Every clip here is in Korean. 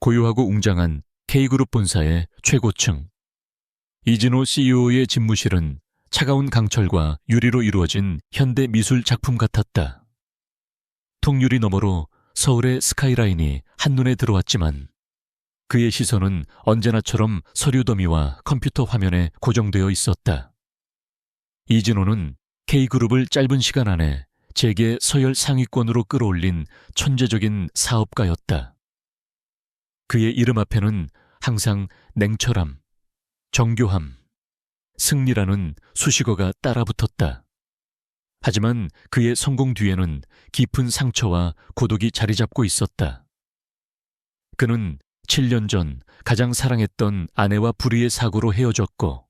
고요하고 웅장한 K그룹 본사의 최고층. 이진호 CEO의 집무실은 차가운 강철과 유리로 이루어진 현대 미술 작품 같았다. 통유리 너머로 서울의 스카이라인이 한눈에 들어왔지만 그의 시선은 언제나처럼 서류 더미와 컴퓨터 화면에 고정되어 있었다. 이진호는 K그룹을 짧은 시간 안에 재계 서열 상위권으로 끌어올린 천재적인 사업가였다. 그의 이름 앞에는 항상 냉철함, 정교함, 승리라는 수식어가 따라붙었다. 하지만 그의 성공 뒤에는 깊은 상처와 고독이 자리 잡고 있었다. 그는 7년 전 가장 사랑했던 아내와 불의의 사고로 헤어졌고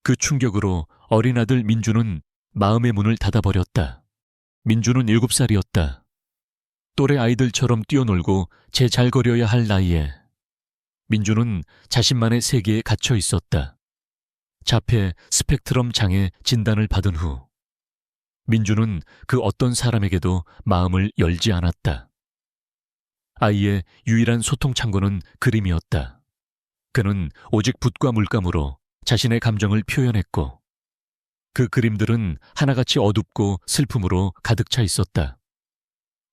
그 충격으로 어린 아들 민주는 마음의 문을 닫아버렸다. 민주는 7살이었다. 또래 아이들처럼 뛰어놀고 제잘거려야 할 나이에 민주는 자신만의 세계에 갇혀 있었다. 자폐 스펙트럼 장애 진단을 받은 후 민주는 그 어떤 사람에게도 마음을 열지 않았다. 아이의 유일한 소통 창구는 그림이었다. 그는 오직 붓과 물감으로 자신의 감정을 표현했고 그 그림들은 하나같이 어둡고 슬픔으로 가득 차 있었다.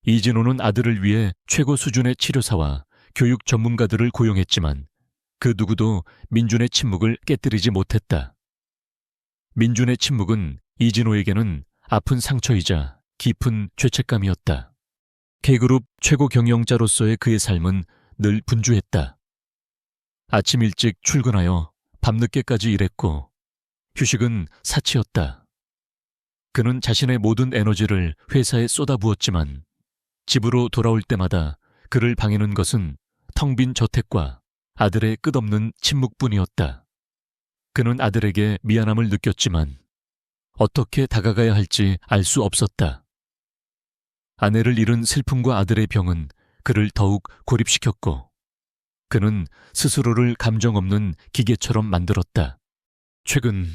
이진호는 아들을 위해 최고 수준의 치료사와 교육 전문가들을 고용했지만 그 누구도 민준의 침묵을 깨뜨리지 못했다. 민준의 침묵은 이진호에게는 아픈 상처이자 깊은 죄책감이었다. K그룹 최고 경영자로서의 그의 삶은 늘 분주했다. 아침 일찍 출근하여 밤늦게까지 일했고 휴식은 사치였다. 그는 자신의 모든 에너지를 회사에 쏟아부었지만 집으로 돌아올 때마다 그를 방해는 것은 텅 빈 저택과 아들의 끝없는 침묵뿐이었다. 그는 아들에게 미안함을 느꼈지만 어떻게 다가가야 할지 알 수 없었다. 아내를 잃은 슬픔과 아들의 병은 그를 더욱 고립시켰고 그는 스스로를 감정 없는 기계처럼 만들었다. 최근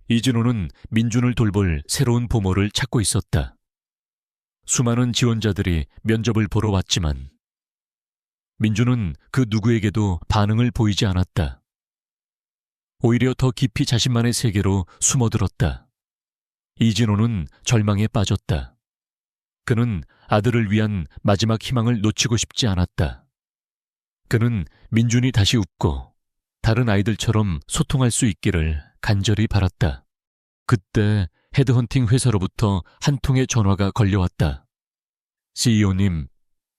이진호는 민준을 돌볼 새로운 보모를 찾고 있었다. 수많은 지원자들이 면접을 보러 왔지만 민준은 그 누구에게도 반응을 보이지 않았다. 오히려 더 깊이 자신만의 세계로 숨어들었다. 이진호는 절망에 빠졌다. 그는 아들을 위한 마지막 희망을 놓치고 싶지 않았다. 그는 민준이 다시 웃고 다른 아이들처럼 소통할 수 있기를 간절히 바랐다. 그때 헤드헌팅 회사로부터 한 통의 전화가 걸려왔다. CEO님,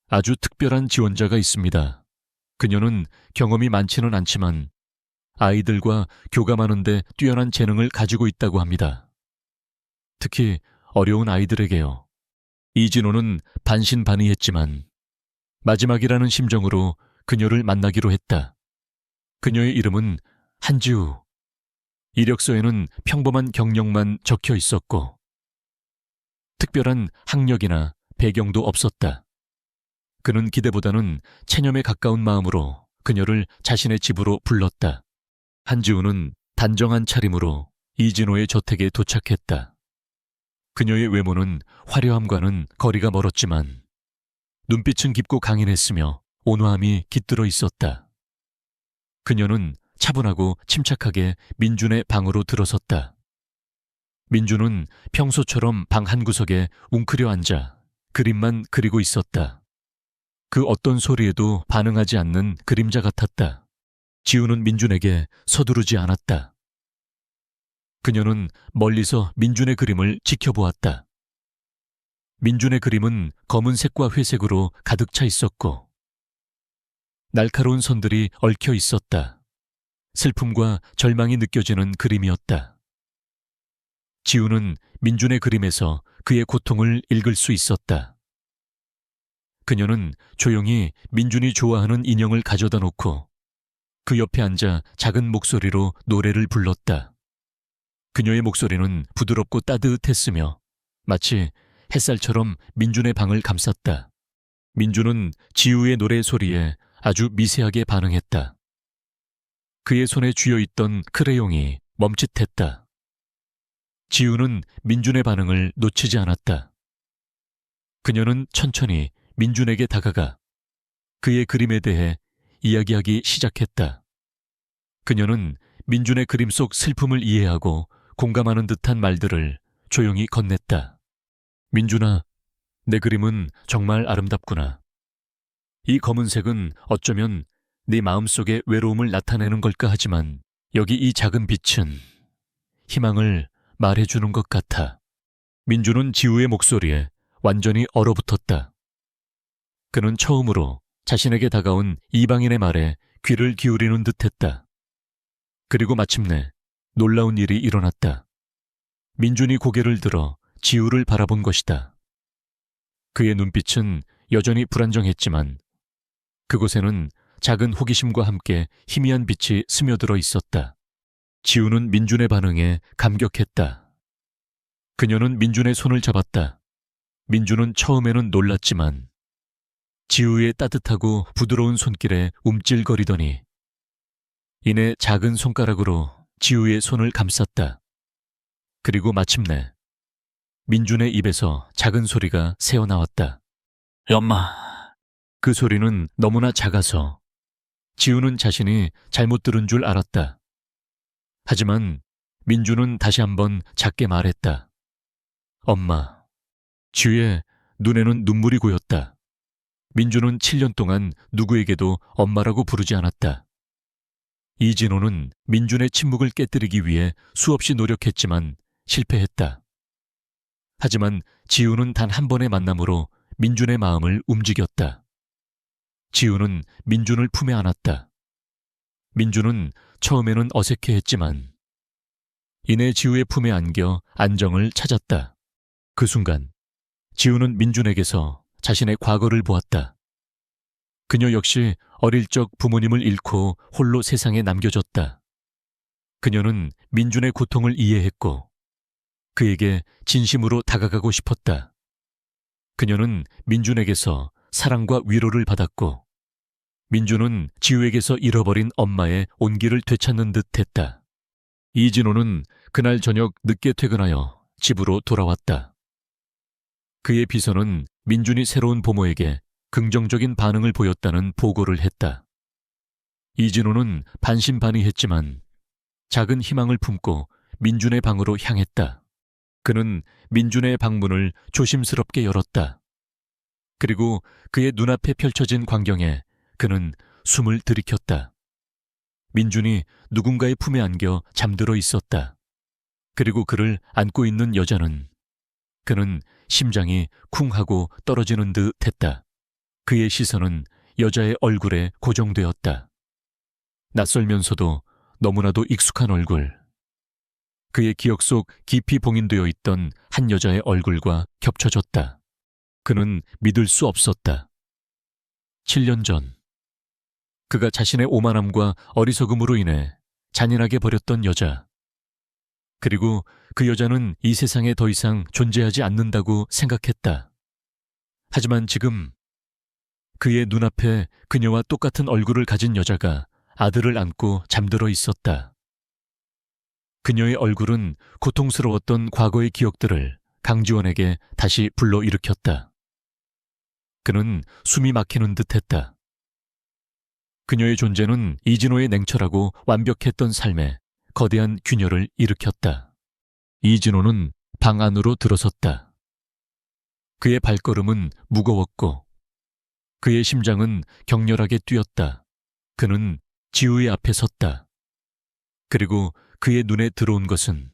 아주 특별한 지원자가 있습니다. 그녀는 경험이 많지는 않지만 아이들과 교감하는데 뛰어난 재능을 가지고 있다고 합니다. 특히 어려운 아이들에게요. 이진호는 반신반의했지만 마지막이라는 심정으로 그녀를 만나기로 했다. 그녀의 이름은 한지우. 이력서에는 평범한 경력만 적혀 있었고 특별한 학력이나 배경도 없었다. 그는 기대보다는 체념에 가까운 마음으로 그녀를 자신의 집으로 불렀다. 한지우는 단정한 차림으로 이진호의 저택에 도착했다. 그녀의 외모는 화려함과는 거리가 멀었지만 눈빛은 깊고 강인했으며 온화함이 깃들어 있었다. 그녀는 차분하고 침착하게 민준의 방으로 들어섰다. 민준은 평소처럼 방 한구석에 웅크려 앉아 그림만 그리고 있었다. 그 어떤 소리에도 반응하지 않는 그림자 같았다. 지우는 민준에게 서두르지 않았다. 그녀는 멀리서 민준의 그림을 지켜보았다. 민준의 그림은 검은색과 회색으로 가득 차 있었고 날카로운 선들이 얽혀 있었다. 슬픔과 절망이 느껴지는 그림이었다. 지우는 민준의 그림에서 그의 고통을 읽을 수 있었다. 그녀는 조용히 민준이 좋아하는 인형을 가져다 놓고 그 옆에 앉아 작은 목소리로 노래를 불렀다. 그녀의 목소리는 부드럽고 따뜻했으며 마치 햇살처럼 민준의 방을 감쌌다. 민준은 지우의 노래 소리에 아주 미세하게 반응했다. 그의 손에 쥐어있던 크레용이 멈칫했다. 지우는 민준의 반응을 놓치지 않았다. 그녀는 천천히 민준에게 다가가 그의 그림에 대해 이야기하기 시작했다. 그녀는 민준의 그림 속 슬픔을 이해하고 공감하는 듯한 말들을 조용히 건넸다. 민준아, 내 그림은 정말 아름답구나. 이 검은색은 어쩌면 네 마음속의 외로움을 나타내는 걸까 하지만 여기 이 작은 빛은 희망을 말해주는 것 같아. 민준은 지우의 목소리에 완전히 얼어붙었다. 그는 처음으로 자신에게 다가온 이방인의 말에 귀를 기울이는 듯했다. 그리고 마침내 놀라운 일이 일어났다. 민준이 고개를 들어 지우를 바라본 것이다. 그의 눈빛은 여전히 불안정했지만 그곳에는 작은 호기심과 함께 희미한 빛이 스며들어 있었다. 지우는 민준의 반응에 감격했다. 그녀는 민준의 손을 잡았다. 민준은 처음에는 놀랐지만 지우의 따뜻하고 부드러운 손길에 움찔거리더니 이내 작은 손가락으로 지우의 손을 감쌌다. 그리고 마침내 민준의 입에서 작은 소리가 새어나왔다. 엄마. 그 소리는 너무나 작아서 지우는 자신이 잘못 들은 줄 알았다. 하지만 민준은 다시 한번 작게 말했다. 엄마. 지우의 눈에는 눈물이 고였다. 민준은 7년 동안 누구에게도 엄마라고 부르지 않았다. 이진호는 민준의 침묵을 깨뜨리기 위해 수없이 노력했지만 실패했다. 하지만 지우는 단 한 번의 만남으로 민준의 마음을 움직였다. 지우는 민준을 품에 안았다. 민준은 처음에는 어색해했지만 이내 지우의 품에 안겨 안정을 찾았다. 그 순간 지우는 민준에게서 자신의 과거를 보았다. 그녀 역시 어릴 적 부모님을 잃고 홀로 세상에 남겨졌다. 그녀는 민준의 고통을 이해했고 그에게 진심으로 다가가고 싶었다. 그녀는 민준에게서 사랑과 위로를 받았고 민준은 지우에게서 잃어버린 엄마의 온기를 되찾는 듯 했다. 이진호는 그날 저녁 늦게 퇴근하여 집으로 돌아왔다. 그의 비서는 민준이 새로운 부모에게 긍정적인 반응을 보였다는 보고를 했다. 이진호는 반신반의했지만 작은 희망을 품고 민준의 방으로 향했다. 그는 민준의 방문을 조심스럽게 열었다. 그리고 그의 눈앞에 펼쳐진 광경에 그는 숨을 들이켰다. 민준이 누군가의 품에 안겨 잠들어 있었다. 그리고 그를 안고 있는 여자는 그는 심장이 쿵 하고 떨어지는 듯 했다. 그의 시선은 여자의 얼굴에 고정되었다. 낯설면서도 너무나도 익숙한 얼굴. 그의 기억 속 깊이 봉인되어 있던 한 여자의 얼굴과 겹쳐졌다. 그는 믿을 수 없었다. 7년 전, 그가 자신의 오만함과 어리석음으로 인해 잔인하게 버렸던 여자. 그리고 그 여자는 이 세상에 더 이상 존재하지 않는다고 생각했다. 하지만 지금 그의 눈앞에 그녀와 똑같은 얼굴을 가진 여자가 아들을 안고 잠들어 있었다. 그녀의 얼굴은 고통스러웠던 과거의 기억들을 강지원에게 다시 불러일으켰다. 그는 숨이 막히는 듯했다. 그녀의 존재는 이진호의 냉철하고 완벽했던 삶에 거대한 균열을 일으켰다. 이진호는 방 안으로 들어섰다. 그의 발걸음은 무거웠고 그의 심장은 격렬하게 뛰었다. 그는 지우의 앞에 섰다. 그리고 그의 눈에 들어온 것은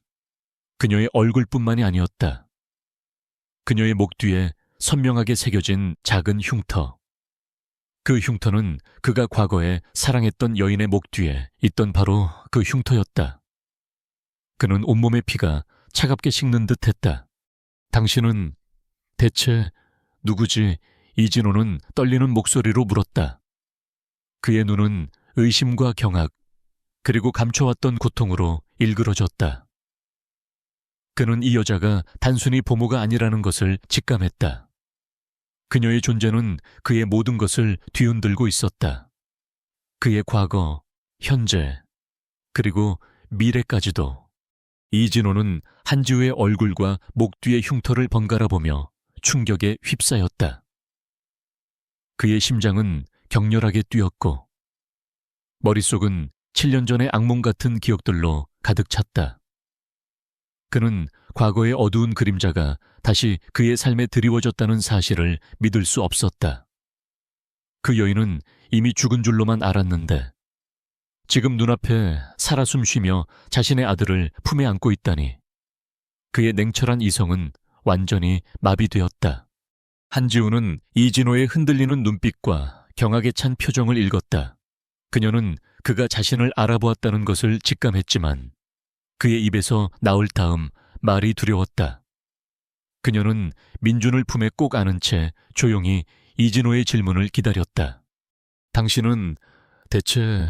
그녀의 얼굴뿐만이 아니었다. 그녀의 목 뒤에 선명하게 새겨진 작은 흉터. 그 흉터는 그가 과거에 사랑했던 여인의 목 뒤에 있던 바로 그 흉터였다. 그는 온몸의 피가 차갑게 식는 듯했다. 당신은 대체 누구지? 이진호는 떨리는 목소리로 물었다. 그의 눈은 의심과 경악, 그리고 감춰왔던 고통으로 일그러졌다. 그는 이 여자가 단순히 보모가 아니라는 것을 직감했다. 그녀의 존재는 그의 모든 것을 뒤흔들고 있었다. 그의 과거, 현재, 그리고 미래까지도. 이진호는 한지우의 얼굴과 목 뒤의 흉터를 번갈아 보며 충격에 휩싸였다. 그의 심장은 격렬하게 뛰었고 머릿속은 7년 전의 악몽 같은 기억들로 가득 찼다. 그는 과거의 어두운 그림자가 다시 그의 삶에 드리워졌다는 사실을 믿을 수 없었다. 그 여인은 이미 죽은 줄로만 알았는데 지금 눈앞에 살아 숨쉬며 자신의 아들을 품에 안고 있다니 그의 냉철한 이성은 완전히 마비되었다. 한지우는 이진호의 흔들리는 눈빛과 경악에 찬 표정을 읽었다. 그녀는 그가 자신을 알아보았다는 것을 직감했지만 그의 입에서 나올 다음 말이 두려웠다. 그녀는 민준을 품에 꼭 안은 채 조용히 이진호의 질문을 기다렸다. 당신은 대체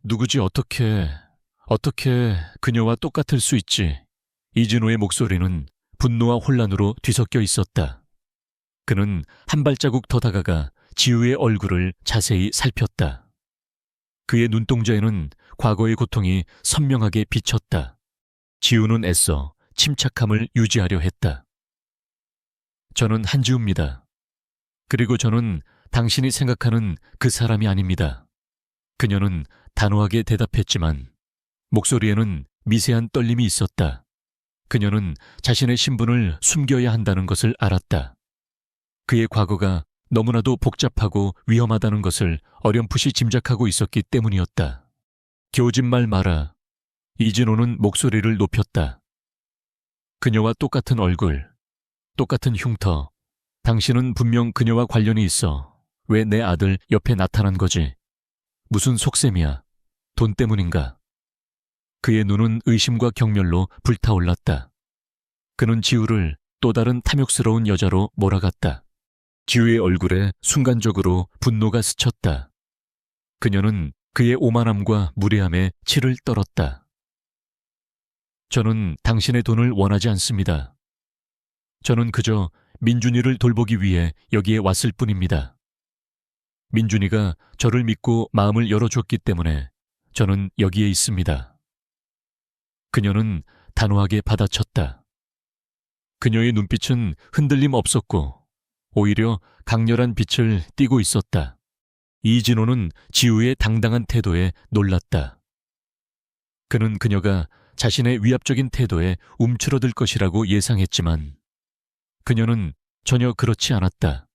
누구지? 어떻게 그녀와 똑같을 수 있지? 이진호의 목소리는 분노와 혼란으로 뒤섞여 있었다. 그는 한 발자국 더 다가가 지우의 얼굴을 자세히 살폈다. 그의 눈동자에는 과거의 고통이 선명하게 비쳤다. 지우는 애써 침착함을 유지하려 했다. 저는 한지우입니다. 그리고 저는 당신이 생각하는 그 사람이 아닙니다. 그녀는 단호하게 대답했지만 목소리에는 미세한 떨림이 있었다. 그녀는 자신의 신분을 숨겨야 한다는 것을 알았다. 그의 과거가 너무나도 복잡하고 위험하다는 것을 어렴풋이 짐작하고 있었기 때문이었다. 교진말 마라. 이진호는 목소리를 높였다. 그녀와 똑같은 얼굴, 똑같은 흉터. 당신은 분명 그녀와 관련이 있어. 왜 내 아들 옆에 나타난 거지? 무슨 속셈이야? 돈 때문인가? 그의 눈은 의심과 경멸로 불타올랐다. 그는 지우를 또 다른 탐욕스러운 여자로 몰아갔다. 지우의 얼굴에 순간적으로 분노가 스쳤다. 그녀는 그의 오만함과 무례함에 치를 떨었다. 저는 당신의 돈을 원하지 않습니다. 저는 그저 민준이를 돌보기 위해 여기에 왔을 뿐입니다. 민준이가 저를 믿고 마음을 열어줬기 때문에 저는 여기에 있습니다. 그녀는 단호하게 받아쳤다. 그녀의 눈빛은 흔들림 없었고 오히려 강렬한 빛을 띠고 있었다. 이진호는 지우의 당당한 태도에 놀랐다. 그는 그녀가 자신의 위압적인 태도에 움츠러들 것이라고 예상했지만 그녀는 전혀 그렇지 않았다.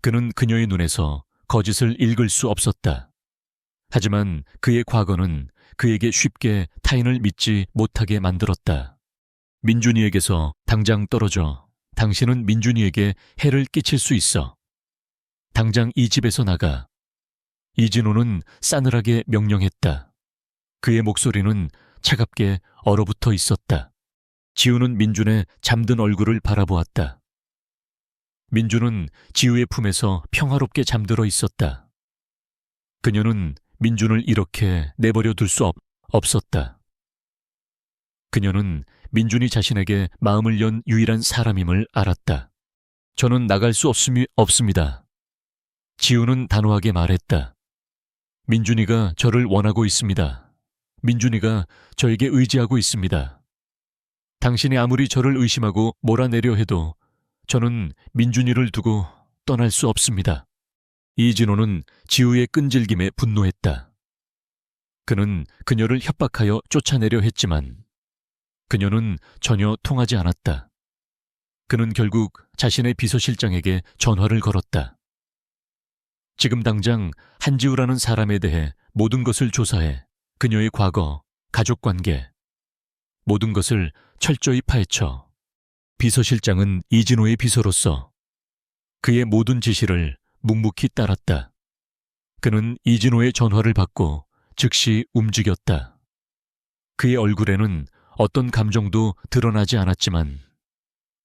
그는 그녀의 눈에서 거짓을 읽을 수 없었다. 하지만 그의 과거는 그에게 쉽게 타인을 믿지 못하게 만들었다. 민준이에게서 당장 떨어져. 당신은 민준이에게 해를 끼칠 수 있어. 당장 이 집에서 나가. 이진호는 싸늘하게 명령했다. 그의 목소리는 차갑게 얼어붙어 있었다. 지우는 민준의 잠든 얼굴을 바라보았다. 민준은 지우의 품에서 평화롭게 잠들어 있었다. 그녀는 민준을 이렇게 내버려 둘 수 없었다. 그녀는 민준이 자신에게 마음을 연 유일한 사람임을 알았다. 저는 나갈 수 없습니다. 지우는 단호하게 말했다. 민준이가 저를 원하고 있습니다. 민준이가 저에게 의지하고 있습니다. 당신이 아무리 저를 의심하고 몰아내려 해도 저는 민준이를 두고 떠날 수 없습니다. 이진호는 지우의 끈질김에 분노했다. 그는 그녀를 협박하여 쫓아내려 했지만 그녀는 전혀 통하지 않았다. 그는 결국 자신의 비서실장에게 전화를 걸었다. 지금 당장 한지우라는 사람에 대해 모든 것을 조사해 그녀의 과거, 가족관계, 모든 것을 철저히 파헤쳐. 비서실장은 이진호의 비서로서 그의 모든 지시를 묵묵히 따랐다. 그는 이진호의 전화를 받고 즉시 움직였다. 그의 얼굴에는 어떤 감정도 드러나지 않았지만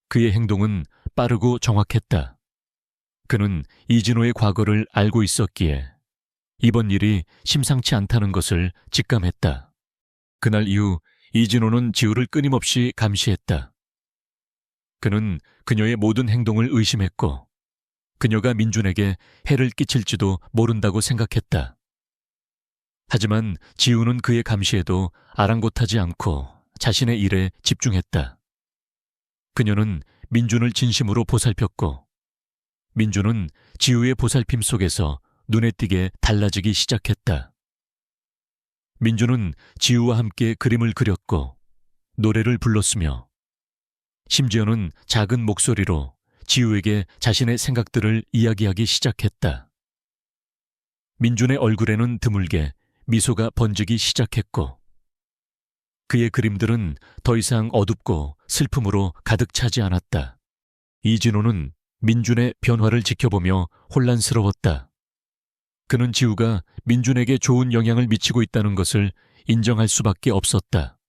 그의 행동은 빠르고 정확했다. 그는 이진호의 과거를 알고 있었기에 이번 일이 심상치 않다는 것을 직감했다. 그날 이후 이진호는 지우를 끊임없이 감시했다. 그는 그녀의 모든 행동을 의심했고 그녀가 민준에게 해를 끼칠지도 모른다고 생각했다. 하지만 지우는 그의 감시에도 아랑곳하지 않고 자신의 일에 집중했다. 그녀는 민준을 진심으로 보살폈고 민준은 지우의 보살핌 속에서 눈에 띄게 달라지기 시작했다. 민주는 지우와 함께 그림을 그렸고 노래를 불렀으며 심지어는 작은 목소리로 지우에게 자신의 생각들을 이야기하기 시작했다. 민준의 얼굴에는 드물게 미소가 번지기 시작했고 그의 그림들은 더 이상 어둡고 슬픔으로 가득 차지 않았다. 이진호는 민준의 변화를 지켜보며 혼란스러웠다. 그는 지우가 민준에게 좋은 영향을 미치고 있다는 것을 인정할 수밖에 없었다.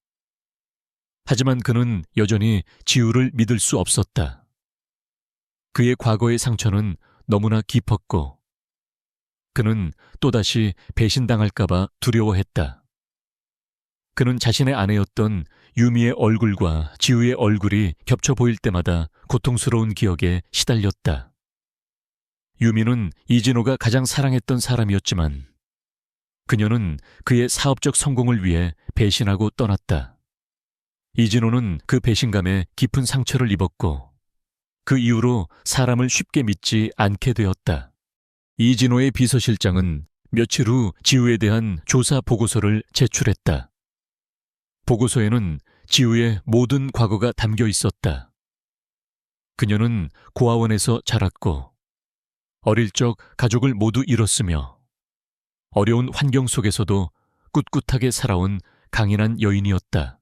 하지만 그는 여전히 지우를 믿을 수 없었다. 그의 과거의 상처는 너무나 깊었고 그는 또다시 배신당할까봐 두려워했다. 그는 자신의 아내였던 유미의 얼굴과 지우의 얼굴이 겹쳐 보일 때마다 고통스러운 기억에 시달렸다. 유미는 이진호가 가장 사랑했던 사람이었지만 그녀는 그의 사업적 성공을 위해 배신하고 떠났다. 이진호는 그 배신감에 깊은 상처를 입었고 그 이후로 사람을 쉽게 믿지 않게 되었다. 이진호의 비서실장은 며칠 후 지우에 대한 조사 보고서를 제출했다. 보고서에는 지우의 모든 과거가 담겨 있었다. 그녀는 고아원에서 자랐고 어릴 적 가족을 모두 잃었으며 어려운 환경 속에서도 꿋꿋하게 살아온 강인한 여인이었다.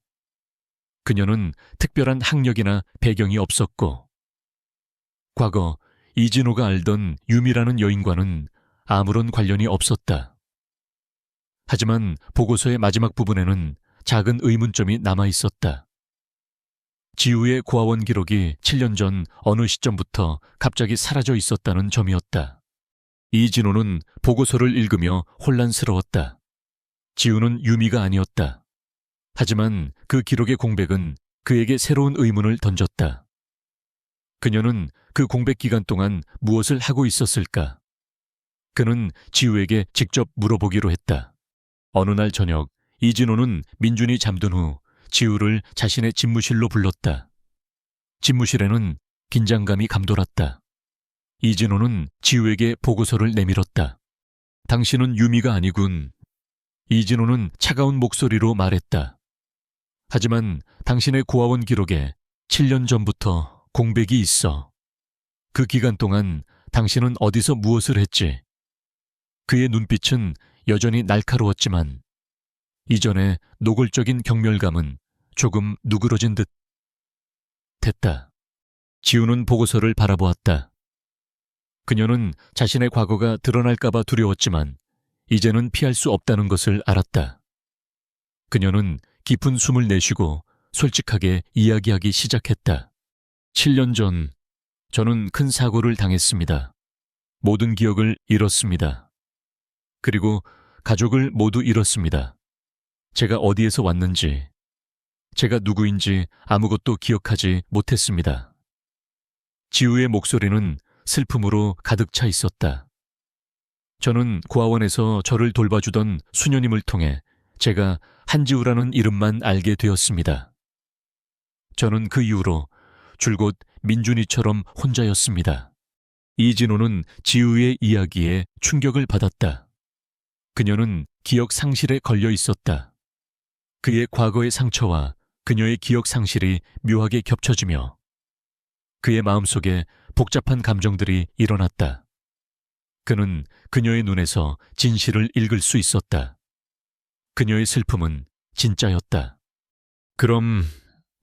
그녀는 특별한 학력이나 배경이 없었고 과거 이진호가 알던 유미라는 여인과는 아무런 관련이 없었다. 하지만 보고서의 마지막 부분에는 작은 의문점이 남아 있었다. 지우의 고아원 기록이 7년 전 어느 시점부터 갑자기 사라져 있었다는 점이었다. 이진호는 보고서를 읽으며 혼란스러웠다. 지우는 유미가 아니었다. 하지만 그 기록의 공백은 그에게 새로운 의문을 던졌다. 그녀는 그 공백 기간 동안 무엇을 하고 있었을까? 그는 지우에게 직접 물어보기로 했다. 어느 날 저녁 이진호는 민준이 잠든 후 지우를 자신의 집무실로 불렀다. 집무실에는 긴장감이 감돌았다. 이진호는 지우에게 보고서를 내밀었다. 당신은 유미가 아니군. 이진호는 차가운 목소리로 말했다. 하지만 당신의 고아원 기록에 7년 전부터 공백이 있어. 그 기간 동안 당신은 어디서 무엇을 했지? 그의 눈빛은 여전히 날카로웠지만 이전의 노골적인 경멸감은 조금 누그러진 듯 했다. 지우는 보고서를 바라보았다. 그녀는 자신의 과거가 드러날까봐 두려웠지만 이제는 피할 수 없다는 것을 알았다. 그녀는 깊은 숨을 내쉬고 솔직하게 이야기하기 시작했다. 7년 전 저는 큰 사고를 당했습니다. 모든 기억을 잃었습니다. 그리고 가족을 모두 잃었습니다. 제가 어디에서 왔는지, 제가 누구인지 아무것도 기억하지 못했습니다. 지우의 목소리는 슬픔으로 가득 차 있었다. 저는 고아원에서 저를 돌봐주던 수녀님을 통해 제가 한지우라는 이름만 알게 되었습니다. 저는 그 이후로 줄곧 민준이처럼 혼자였습니다. 이진호는 지우의 이야기에 충격을 받았다. 그녀는 기억 상실에 걸려 있었다. 그의 과거의 상처와 그녀의 기억 상실이 묘하게 겹쳐지며 그의 마음속에 복잡한 감정들이 일어났다. 그는 그녀의 눈에서 진실을 읽을 수 있었다. 그녀의 슬픔은 진짜였다. 그럼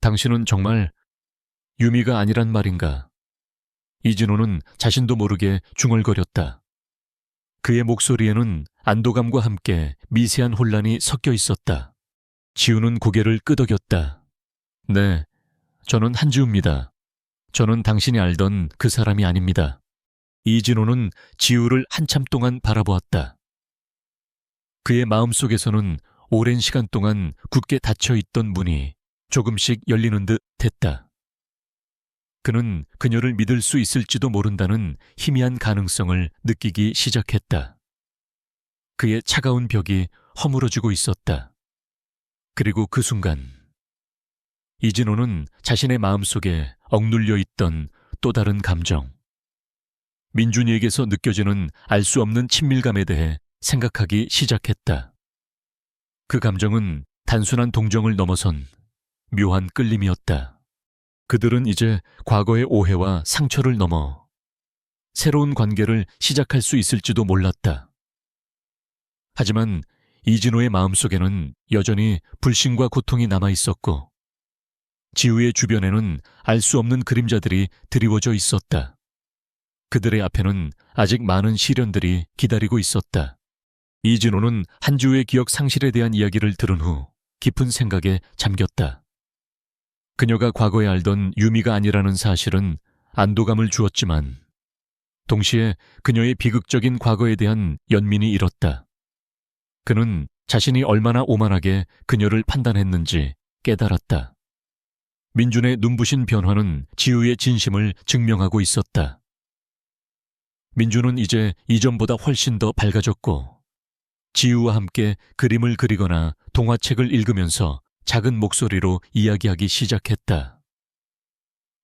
당신은 정말 유미가 아니란 말인가? 이진호는 자신도 모르게 중얼거렸다. 그의 목소리에는 안도감과 함께 미세한 혼란이 섞여 있었다. 지우는 고개를 끄덕였다. 네, 저는 한지우입니다. 저는 당신이 알던 그 사람이 아닙니다. 이진호는 지우를 한참 동안 바라보았다. 그의 마음속에서는 오랜 시간 동안 굳게 닫혀있던 문이 조금씩 열리는 듯 했다. 그는 그녀를 믿을 수 있을지도 모른다는 희미한 가능성을 느끼기 시작했다. 그의 차가운 벽이 허물어지고 있었다. 그리고 그 순간 이진호는 자신의 마음속에 억눌려 있던 또 다른 감정, 민준이에게서 느껴지는 알 수 없는 친밀감에 대해 생각하기 시작했다. 그 감정은 단순한 동정을 넘어선 묘한 끌림이었다. 그들은 이제 과거의 오해와 상처를 넘어 새로운 관계를 시작할 수 있을지도 몰랐다. 하지만 이진호의 마음속에는 여전히 불신과 고통이 남아 있었고 지우의 주변에는 알 수 없는 그림자들이 드리워져 있었다. 그들의 앞에는 아직 많은 시련들이 기다리고 있었다. 이진호는 한지우의 기억 상실에 대한 이야기를 들은 후 깊은 생각에 잠겼다. 그녀가 과거에 알던 유미가 아니라는 사실은 안도감을 주었지만 동시에 그녀의 비극적인 과거에 대한 연민이 일었다. 그는 자신이 얼마나 오만하게 그녀를 판단했는지 깨달았다. 민준의 눈부신 변화는 지우의 진심을 증명하고 있었다. 민준은 이제 이전보다 훨씬 더 밝아졌고 지우와 함께 그림을 그리거나 동화책을 읽으면서 작은 목소리로 이야기하기 시작했다.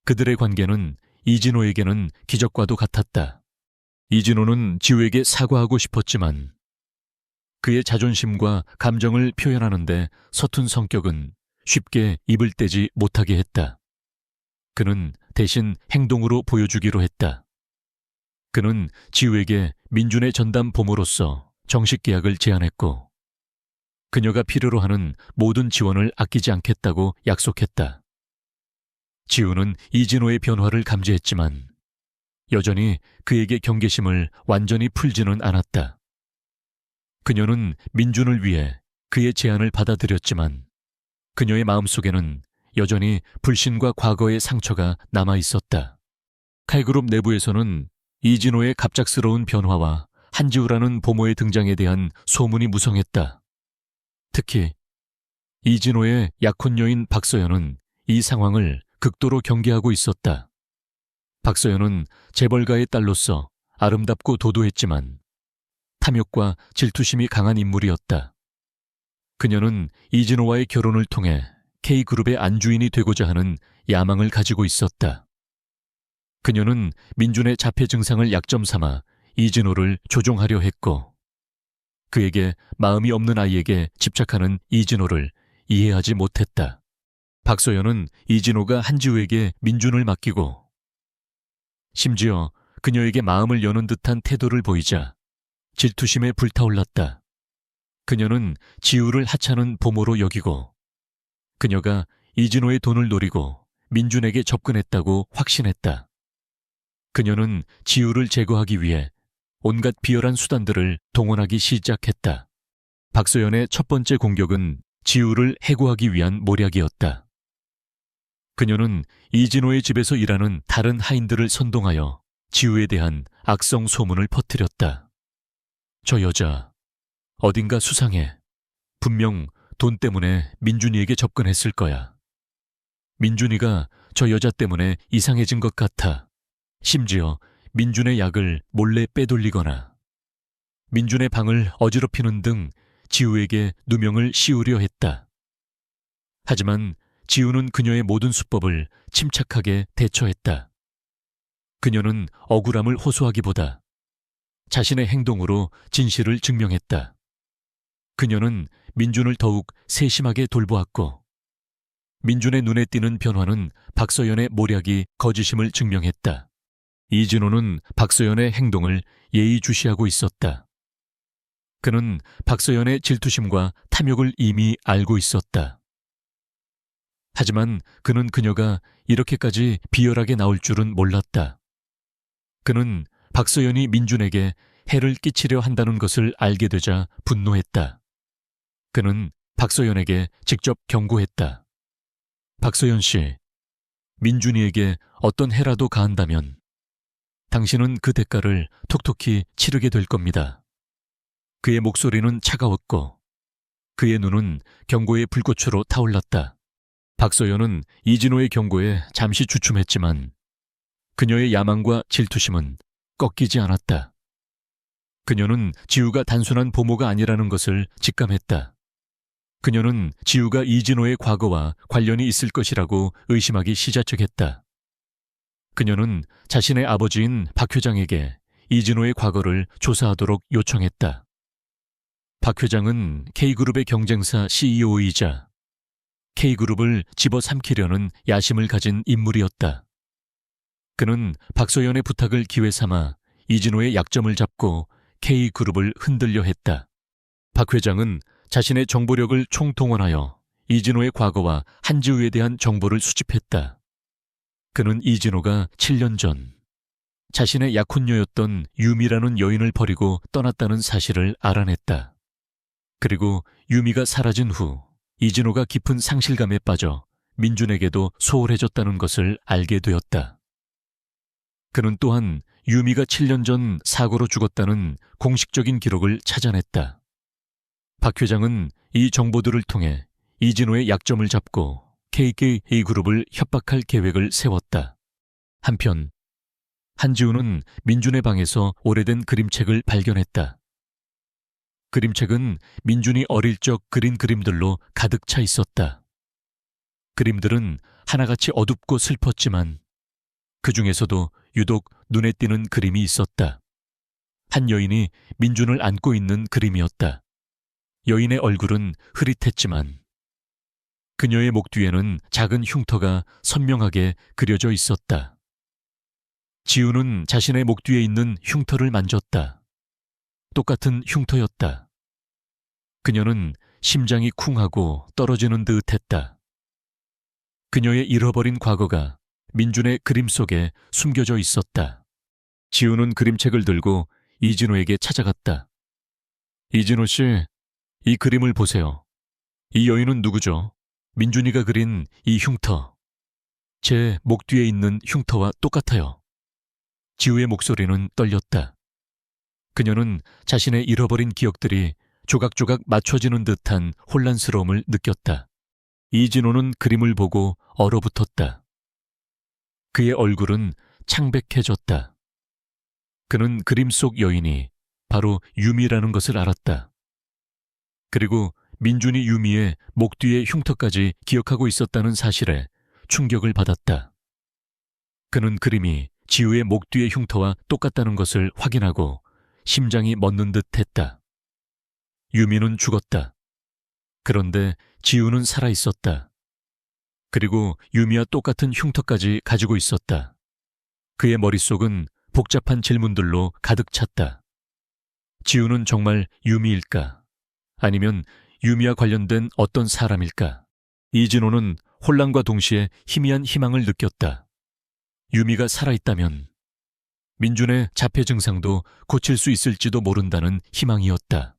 그들의 관계는 이진호에게는 기적과도 같았다. 이진호는 지우에게 사과하고 싶었지만 그의 자존심과 감정을 표현하는데 서툰 성격은 쉽게 입을 떼지 못하게 했다. 그는 대신 행동으로 보여주기로 했다. 그는 지우에게 민준의 전담 보모로서 정식 계약을 제안했고 그녀가 필요로 하는 모든 지원을 아끼지 않겠다고 약속했다. 지우는 이진호의 변화를 감지했지만 여전히 그에게 경계심을 완전히 풀지는 않았다. 그녀는 민준을 위해 그의 제안을 받아들였지만 그녀의 마음속에는 여전히 불신과 과거의 상처가 남아 있었다. 칼그룹 내부에서는 이진호의 갑작스러운 변화와 한지우라는 보모의 등장에 대한 소문이 무성했다. 특히 이진호의 약혼 여인 박서연은 이 상황을 극도로 경계하고 있었다. 박서연은 재벌가의 딸로서 아름답고 도도했지만 탐욕과 질투심이 강한 인물이었다. 그녀는 이진호와의 결혼을 통해 K그룹의 안주인이 되고자 하는 야망을 가지고 있었다. 그녀는 민준의 자폐 증상을 약점 삼아 이진호를 조종하려 했고 그에게 마음이 없는 아이에게 집착하는 이진호를 이해하지 못했다. 박소연은 이진호가 한지우에게 민준을 맡기고 심지어 그녀에게 마음을 여는 듯한 태도를 보이자 질투심에 불타올랐다. 그녀는 지우를 하찮은 보모로 여기고 그녀가 이진호의 돈을 노리고 민준에게 접근했다고 확신했다. 그녀는 지우를 제거하기 위해 온갖 비열한 수단들을 동원하기 시작했다. 박소연의 첫 번째 공격은 지우를 해고하기 위한 모략이었다. 그녀는 이진호의 집에서 일하는 다른 하인들을 선동하여 지우에 대한 악성 소문을 퍼뜨렸다. 저 여자 어딘가 수상해. 분명 돈 때문에 민준이에게 접근했을 거야. 민준이가 저 여자 때문에 이상해진 것 같아. 심지어 민준의 약을 몰래 빼돌리거나 민준의 방을 어지럽히는 등 지우에게 누명을 씌우려 했다. 하지만 지우는 그녀의 모든 수법을 침착하게 대처했다. 그녀는 억울함을 호소하기보다 자신의 행동으로 진실을 증명했다. 그녀는 민준을 더욱 세심하게 돌보았고 민준의 눈에 띄는 변화는 박서연의 모략이 거짓임을 증명했다. 이진호는 박서연의 행동을 예의주시하고 있었다. 그는 박서연의 질투심과 탐욕을 이미 알고 있었다. 하지만 그는 그녀가 이렇게까지 비열하게 나올 줄은 몰랐다. 그는 박서연이 민준에게 해를 끼치려 한다는 것을 알게 되자 분노했다. 그는 박서연에게 직접 경고했다. 박서연 씨, 민준이에게 어떤 해라도 가한다면 당신은 그 대가를 톡톡히 치르게 될 겁니다. 그의 목소리는 차가웠고 그의 눈은 경고의 불꽃으로 타올랐다. 박서연은 이진호의 경고에 잠시 주춤했지만 그녀의 야망과 질투심은 꺾이지 않았다. 그녀는 지우가 단순한 보모가 아니라는 것을 직감했다. 그녀는 지우가 이진호의 과거와 관련이 있을 것이라고 의심하기 시작했다. 그녀는 자신의 아버지인 박 회장에게 이진호의 과거를 조사하도록 요청했다. 박 회장은 K그룹의 경쟁사 CEO이자 K그룹을 집어삼키려는 야심을 가진 인물이었다. 그는 박소연의 부탁을 기회 삼아 이진호의 약점을 잡고 K그룹을 흔들려 했다. 박 회장은 자신의 정보력을 총동원하여 이진호의 과거와 한지우에 대한 정보를 수집했다. 그는 이진호가 7년 전 자신의 약혼녀였던 유미라는 여인을 버리고 떠났다는 사실을 알아냈다. 그리고 유미가 사라진 후 이진호가 깊은 상실감에 빠져 민준에게도 소홀해졌다는 것을 알게 되었다. 그는 또한 유미가 7년 전 사고로 죽었다는 공식적인 기록을 찾아냈다. 박 회장은 이 정보들을 통해 이진호의 약점을 잡고 KKA그룹을 협박할 계획을 세웠다. 한편 한지우는 민준의 방에서 오래된 그림책을 발견했다. 그림책은 민준이 어릴 적 그린 그림들로 가득 차 있었다. 그림들은 하나같이 어둡고 슬펐지만 그 중에서도 유독 눈에 띄는 그림이 있었다. 한 여인이 민준을 안고 있는 그림이었다. 여인의 얼굴은 흐릿했지만 그녀의 목 뒤에는 작은 흉터가 선명하게 그려져 있었다. 지우는 자신의 목 뒤에 있는 흉터를 만졌다. 똑같은 흉터였다. 그녀는 심장이 쿵하고 떨어지는 듯 했다. 그녀의 잃어버린 과거가 민준의 그림 속에 숨겨져 있었다. 지우는 그림책을 들고 이진호에게 찾아갔다. 이진호 씨, 이 그림을 보세요. 이 여인은 누구죠? 민준이가 그린 이 흉터. 제 목 뒤에 있는 흉터와 똑같아요. 지우의 목소리는 떨렸다. 그녀는 자신의 잃어버린 기억들이 조각조각 맞춰지는 듯한 혼란스러움을 느꼈다. 이진호는 그림을 보고 얼어붙었다. 그의 얼굴은 창백해졌다. 그는 그림 속 여인이 바로 유미라는 것을 알았다. 그리고 민준이 유미의 목 뒤의 흉터까지 기억하고 있었다는 사실에 충격을 받았다. 그는 그림이 지우의 목 뒤의 흉터와 똑같다는 것을 확인하고 심장이 멎는 듯 했다. 유미는 죽었다. 그런데 지우는 살아있었다. 그리고 유미와 똑같은 흉터까지 가지고 있었다. 그의 머릿속은 복잡한 질문들로 가득 찼다. 지우는 정말 유미일까? 아니면 유미와 관련된 어떤 사람일까? 이진호는 혼란과 동시에 희미한 희망을 느꼈다. 유미가 살아있다면 민준의 자폐 증상도 고칠 수 있을지도 모른다는 희망이었다.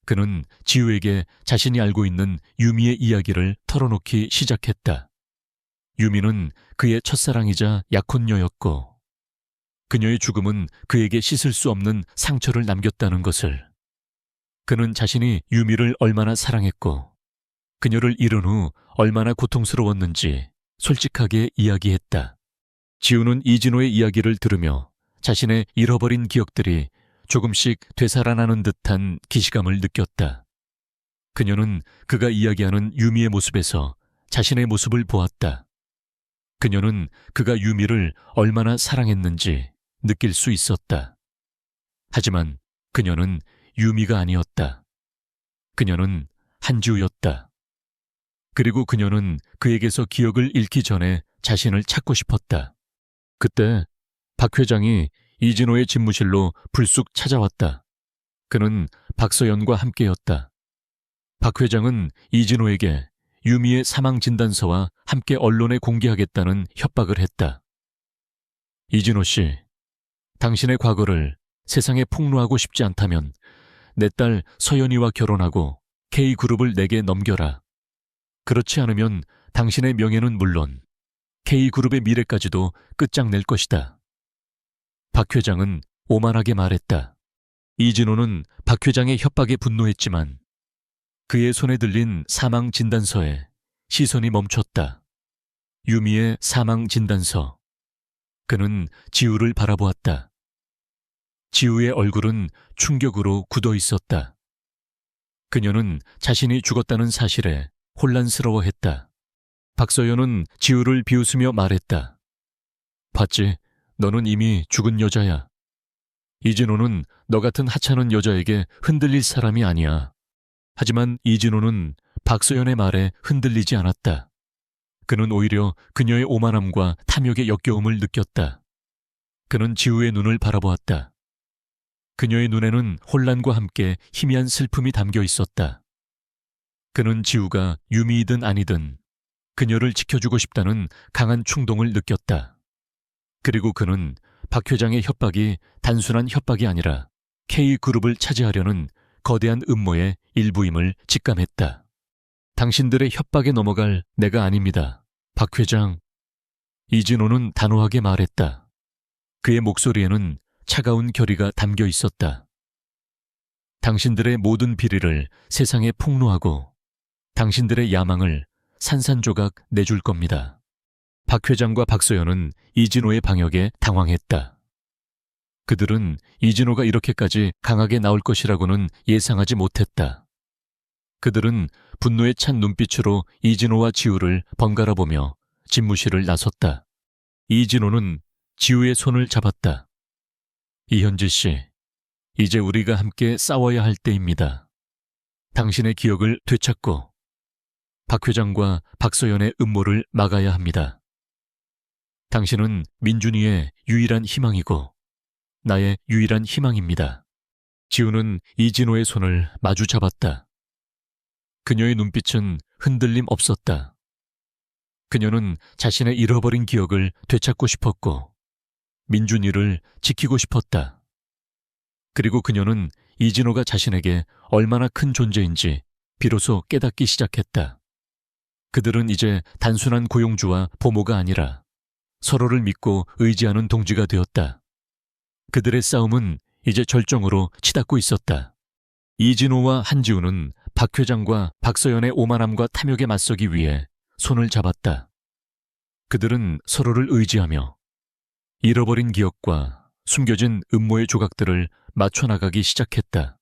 그는 지우에게 자신이 알고 있는 유미의 이야기를 털어놓기 시작했다. 유미는 그의 첫사랑이자 약혼녀였고 그녀의 죽음은 그에게 씻을 수 없는 상처를 남겼다는 것을, 그는 자신이 유미를 얼마나 사랑했고 그녀를 잃은 후 얼마나 고통스러웠는지 솔직하게 이야기했다. 지우는 이진호의 이야기를 들으며 자신의 잃어버린 기억들이 조금씩 되살아나는 듯한 기시감을 느꼈다. 그녀는 그가 이야기하는 유미의 모습에서 자신의 모습을 보았다. 그녀는 그가 유미를 얼마나 사랑했는지 느낄 수 있었다. 하지만 그녀는 유미가 아니었다. 그녀는 한지우였다. 그리고 그녀는 그에게서 기억을 잃기 전에 자신을 찾고 싶었다. 그때 박 회장이 이진호의 집무실로 불쑥 찾아왔다. 그는 박서연과 함께였다. 박 회장은 이진호에게 유미의 사망진단서와 함께 언론에 공개하겠다는 협박을 했다. 이진호 씨, 당신의 과거를 세상에 폭로하고 싶지 않다면 내 딸 서연이와 결혼하고 K그룹을 내게 넘겨라. 그렇지 않으면 당신의 명예는 물론 K그룹의 미래까지도 끝장낼 것이다. 박 회장은 오만하게 말했다. 이진호는 박 회장의 협박에 분노했지만 그의 손에 들린 사망진단서에 시선이 멈췄다. 유미의 사망진단서. 그는 지우를 바라보았다. 지우의 얼굴은 충격으로 굳어 있었다. 그녀는 자신이 죽었다는 사실에 혼란스러워했다. 박서연은 지우를 비웃으며 말했다. 봤지? 너는 이미 죽은 여자야. 이진호는 너 같은 하찮은 여자에게 흔들릴 사람이 아니야. 하지만 이진호는 박소연의 말에 흔들리지 않았다. 그는 오히려 그녀의 오만함과 탐욕의 역겨움을 느꼈다. 그는 지우의 눈을 바라보았다. 그녀의 눈에는 혼란과 함께 희미한 슬픔이 담겨 있었다. 그는 지우가 유미이든 아니든 그녀를 지켜주고 싶다는 강한 충동을 느꼈다. 그리고 그는 박 회장의 협박이 단순한 협박이 아니라 K그룹을 차지하려는 거대한 음모의 일부임을 직감했다. 당신들의 협박에 넘어갈 내가 아닙니다. 박 회장. 이진호는 단호하게 말했다. 그의 목소리에는 차가운 결의가 담겨 있었다. 당신들의 모든 비리를 세상에 폭로하고 당신들의 야망을 산산조각 내줄 겁니다. 박 회장과 박소연은 이진호의 방역에 당황했다. 그들은 이진호가 이렇게까지 강하게 나올 것이라고는 예상하지 못했다. 그들은 분노에 찬 눈빛으로 이진호와 지우를 번갈아 보며 집무실을 나섰다. 이진호는 지우의 손을 잡았다. 이현지 씨, 이제 우리가 함께 싸워야 할 때입니다. 당신의 기억을 되찾고 박 회장과 박소연의 음모를 막아야 합니다. 당신은 민준이의 유일한 희망이고 나의 유일한 희망입니다. 지우는 이진호의 손을 마주 잡았다. 그녀의 눈빛은 흔들림 없었다. 그녀는 자신의 잃어버린 기억을 되찾고 싶었고 민준이를 지키고 싶었다. 그리고 그녀는 이진호가 자신에게 얼마나 큰 존재인지 비로소 깨닫기 시작했다. 그들은 이제 단순한 고용주와 보모가 아니라 서로를 믿고 의지하는 동지가 되었다. 그들의 싸움은 이제 절정으로 치닫고 있었다. 이진호와 한지우는 박 회장과 박서연의 오만함과 탐욕에 맞서기 위해 손을 잡았다. 그들은 서로를 의지하며 잃어버린 기억과 숨겨진 음모의 조각들을 맞춰나가기 시작했다.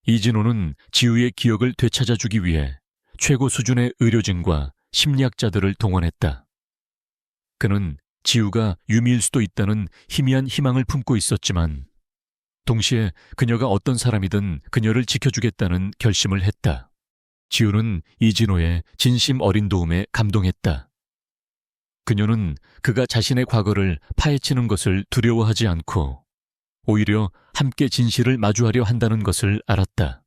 이진호는 지우의 기억을 되찾아주기 위해 최고 수준의 의료진과 심리학자들을 동원했다. 그는 지우가 유미일 수도 있다는 희미한 희망을 품고 있었지만 동시에 그녀가 어떤 사람이든 그녀를 지켜주겠다는 결심을 했다. 지우는 이진호의 진심 어린 도움에 감동했다. 그녀는 그가 자신의 과거를 파헤치는 것을 두려워하지 않고 오히려 함께 진실을 마주하려 한다는 것을 알았다.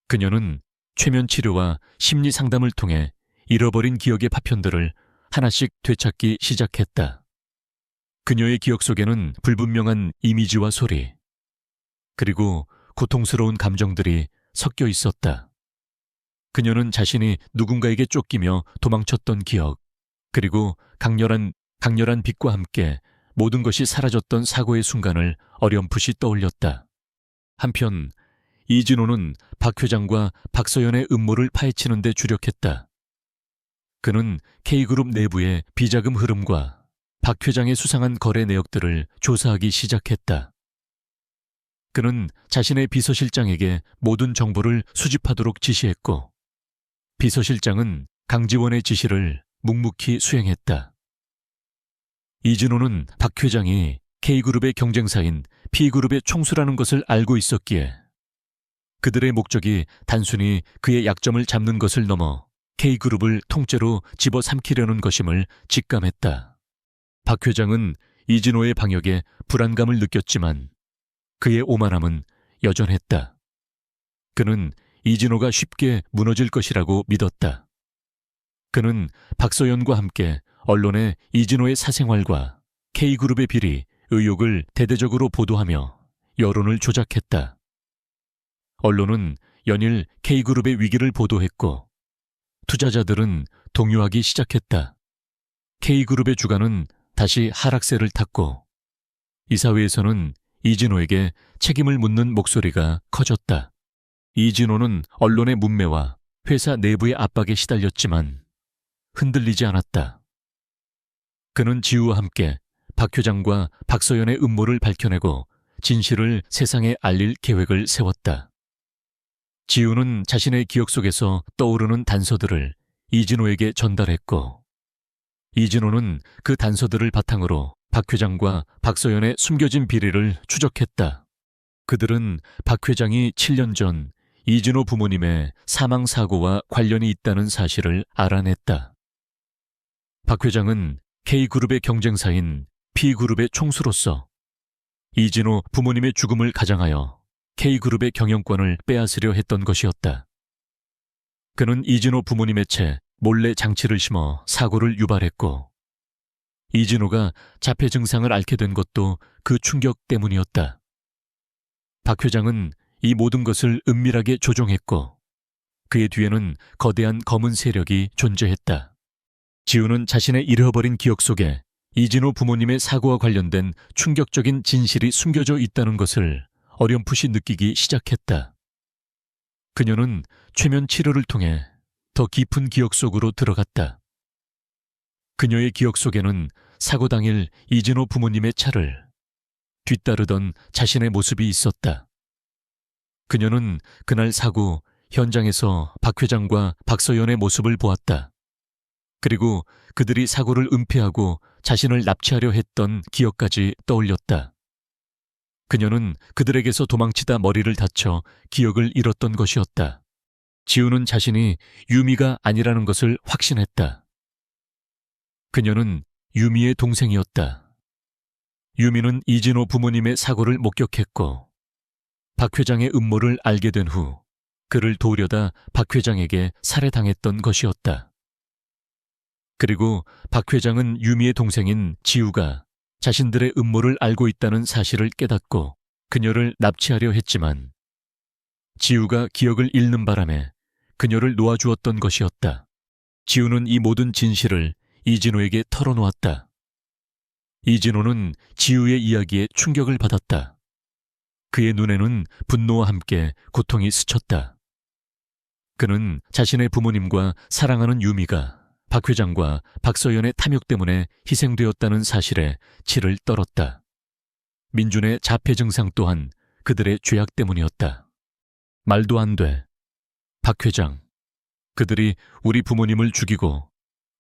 그녀는 최면 치료와 심리 상담을 통해 잃어버린 기억의 파편들을 하나씩 되찾기 시작했다. 그녀의 기억 속에는 불분명한 이미지와 소리, 그리고 고통스러운 감정들이 섞여 있었다. 그녀는 자신이 누군가에게 쫓기며 도망쳤던 기억, 그리고 강렬한 빛과 함께 모든 것이 사라졌던 사고의 순간을 어렴풋이 떠올렸다. 한편 이진호는 박 회장과 박서연의 음모를 파헤치는 데 주력했다. 그는 K그룹 내부의 비자금 흐름과 박 회장의 수상한 거래 내역들을 조사하기 시작했다. 그는 자신의 비서실장에게 모든 정보를 수집하도록 지시했고 비서실장은 강지원의 지시를 묵묵히 수행했다. 이진호는 박 회장이 K그룹의 경쟁사인 P그룹의 총수라는 것을 알고 있었기에 그들의 목적이 단순히 그의 약점을 잡는 것을 넘어 K그룹을 통째로 집어삼키려는 것임을 직감했다. 박 회장은 이진호의 방역에 불안감을 느꼈지만 그의 오만함은 여전했다. 그는 이진호가 쉽게 무너질 것이라고 믿었다. 그는 박서연과 함께 언론에 이진호의 사생활과 K그룹의 비리, 의혹을 대대적으로 보도하며 여론을 조작했다. 언론은 연일 K그룹의 위기를 보도했고 투자자들은 동요하기 시작했다. K그룹의 주가는 다시 하락세를 탔고 이사회에서는 이진호에게 책임을 묻는 목소리가 커졌다. 이진호는 언론의 문매와 회사 내부의 압박에 시달렸지만 흔들리지 않았다. 그는 지우와 함께 박 회장과 박서연의 음모를 밝혀내고 진실을 세상에 알릴 계획을 세웠다. 지우는 자신의 기억 속에서 떠오르는 단서들을 이진호에게 전달했고 이진호는 그 단서들을 바탕으로 박 회장과 박서연의 숨겨진 비리를 추적했다. 그들은 박 회장이 7년 전 이진호 부모님의 사망사고와 관련이 있다는 사실을 알아냈다. 박 회장은 K그룹의 경쟁사인 B그룹의 총수로서 이진호 부모님의 죽음을 가장하여 K그룹의 경영권을 빼앗으려 했던 것이었다. 그는 이진호 부모님의 채 몰래 장치를 심어 사고를 유발했고, 이진호가 자폐 증상을 앓게 된 것도 그 충격 때문이었다. 박 회장은 이 모든 것을 은밀하게 조종했고, 그의 뒤에는 거대한 검은 세력이 존재했다. 지우는 자신의 잃어버린 기억 속에 이진호 부모님의 사고와 관련된 충격적인 진실이 숨겨져 있다는 것을 어렴풋이 느끼기 시작했다. 그녀는 최면 치료를 통해 더 깊은 기억 속으로 들어갔다. 그녀의 기억 속에는 사고 당일 이진호 부모님의 차를 뒤따르던 자신의 모습이 있었다. 그녀는 그날 사고 현장에서 박 회장과 박서연의 모습을 보았다. 그리고 그들이 사고를 은폐하고 자신을 납치하려 했던 기억까지 떠올렸다. 그녀는 그들에게서 도망치다 머리를 다쳐 기억을 잃었던 것이었다. 지우는 자신이 유미가 아니라는 것을 확신했다. 그녀는 유미의 동생이었다. 유미는 이진호 부모님의 사고를 목격했고, 박 회장의 음모를 알게 된 후 그를 도우려다 박 회장에게 살해당했던 것이었다. 그리고 박 회장은 유미의 동생인 지우가 자신들의 음모를 알고 있다는 사실을 깨닫고 그녀를 납치하려 했지만, 지우가 기억을 잃는 바람에 그녀를 놓아주었던 것이었다. 지우는 이 모든 진실을 이진호에게 털어놓았다. 이진호는 지우의 이야기에 충격을 받았다. 그의 눈에는 분노와 함께 고통이 스쳤다. 그는 자신의 부모님과 사랑하는 유미가 박 회장과 박서연의 탐욕 때문에 희생되었다는 사실에 치를 떨었다. 민준의 자폐 증상 또한 그들의 죄악 때문이었다. 말도 안 돼. 박 회장, 그들이 우리 부모님을 죽이고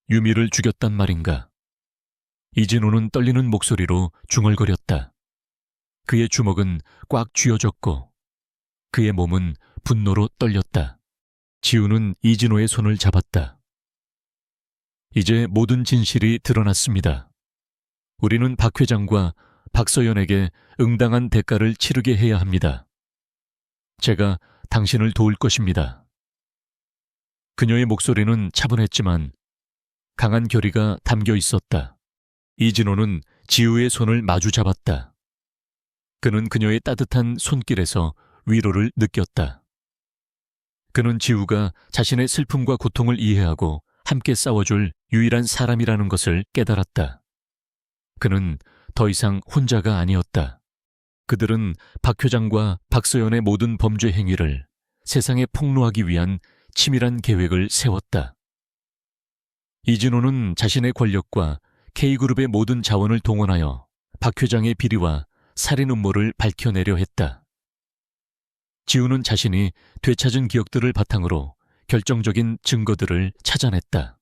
유미를 죽였단 말인가? 이진호는 떨리는 목소리로 중얼거렸다. 그의 주먹은 꽉 쥐어졌고 그의 몸은 분노로 떨렸다. 지우는 이진호의 손을 잡았다. 이제 모든 진실이 드러났습니다. 우리는 박 회장과 박서연에게 응당한 대가를 치르게 해야 합니다. 제가 당신을 도울 것입니다. 그녀의 목소리는 차분했지만 강한 결의가 담겨 있었다. 이진호는 지우의 손을 마주 잡았다. 그는 그녀의 따뜻한 손길에서 위로를 느꼈다. 그는 지우가 자신의 슬픔과 고통을 이해하고 함께 싸워줄 유일한 사람이라는 것을 깨달았다. 그는 더 이상 혼자가 아니었다. 그들은 박 회장과 박서연의 모든 범죄 행위를 세상에 폭로하기 위한 치밀한 계획을 세웠다. 이진호는 자신의 권력과 K그룹의 모든 자원을 동원하여 박 회장의 비리와 살인 음모를 밝혀내려 했다. 지우는 자신이 되찾은 기억들을 바탕으로 결정적인 증거들을 찾아냈다.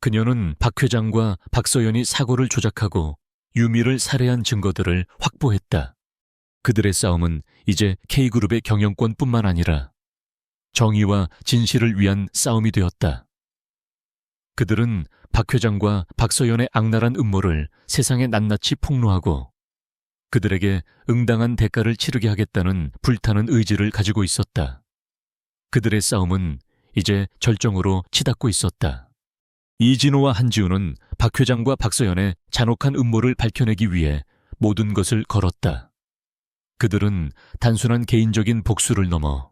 그녀는 박 회장과 박서연이 사고를 조작하고 유미를 살해한 증거들을 확보했다. 그들의 싸움은 이제 K그룹의 경영권뿐만 아니라 정의와 진실을 위한 싸움이 되었다. 그들은 박 회장과 박서연의 악랄한 음모를 세상에 낱낱이 폭로하고 그들에게 응당한 대가를 치르게 하겠다는 불타는 의지를 가지고 있었다. 그들의 싸움은 이제 절정으로 치닫고 있었다. 이진호와 한지우는 박 회장과 박서연의 잔혹한 음모를 밝혀내기 위해 모든 것을 걸었다. 그들은 단순한 개인적인 복수를 넘어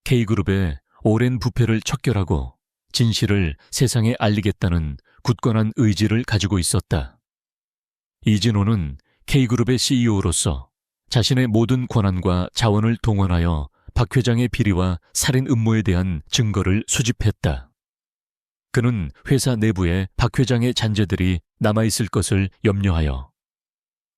K그룹의 오랜 부패를 척결하고 진실을 세상에 알리겠다는 굳건한 의지를 가지고 있었다. 이진호는 K그룹의 CEO로서 자신의 모든 권한과 자원을 동원하여 박 회장의 비리와 살인 음모에 대한 증거를 수집했다. 그는 회사 내부에 박 회장의 잔재들이 남아있을 것을 염려하여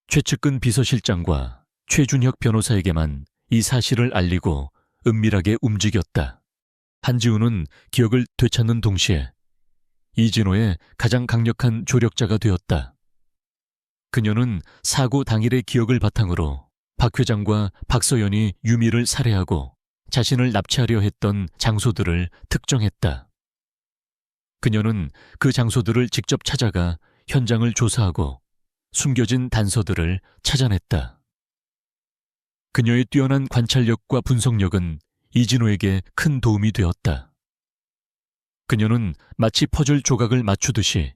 최측근 비서실장과 최준혁 변호사에게만 이 사실을 알리고 은밀하게 움직였다. 한지우는 기억을 되찾는 동시에 이진호의 가장 강력한 조력자가 되었다. 그녀는 사고 당일의 기억을 바탕으로 박 회장과 박서연이 유미를 살해하고 자신을 납치하려 했던 장소들을 특정했다. 그녀는 그 장소들을 직접 찾아가 현장을 조사하고 숨겨진 단서들을 찾아냈다. 그녀의 뛰어난 관찰력과 분석력은 이진호에게 큰 도움이 되었다. 그녀는 마치 퍼즐 조각을 맞추듯이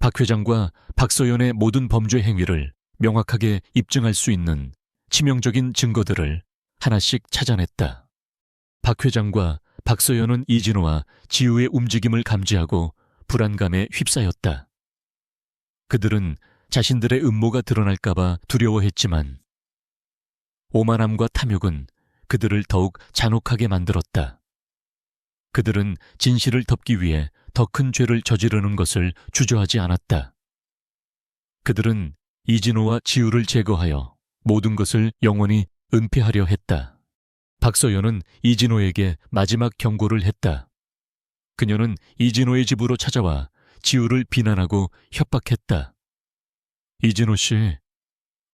박 회장과 박서연의 모든 범죄 행위를 명확하게 입증할 수 있는 치명적인 증거들을 하나씩 찾아냈다. 박 회장과 박서연은 이진호와 지우의 움직임을 감지하고 불안감에 휩싸였다. 그들은 자신들의 음모가 드러날까봐 두려워했지만 오만함과 탐욕은 그들을 더욱 잔혹하게 만들었다. 그들은 진실을 덮기 위해 더 큰 죄를 저지르는 것을 주저하지 않았다. 그들은 이진호와 지우를 제거하여 모든 것을 영원히 은폐하려 했다. 박서연은 이진호에게 마지막 경고를 했다. 그녀는 이진호의 집으로 찾아와 지우를 비난하고 협박했다. 이진호 씨,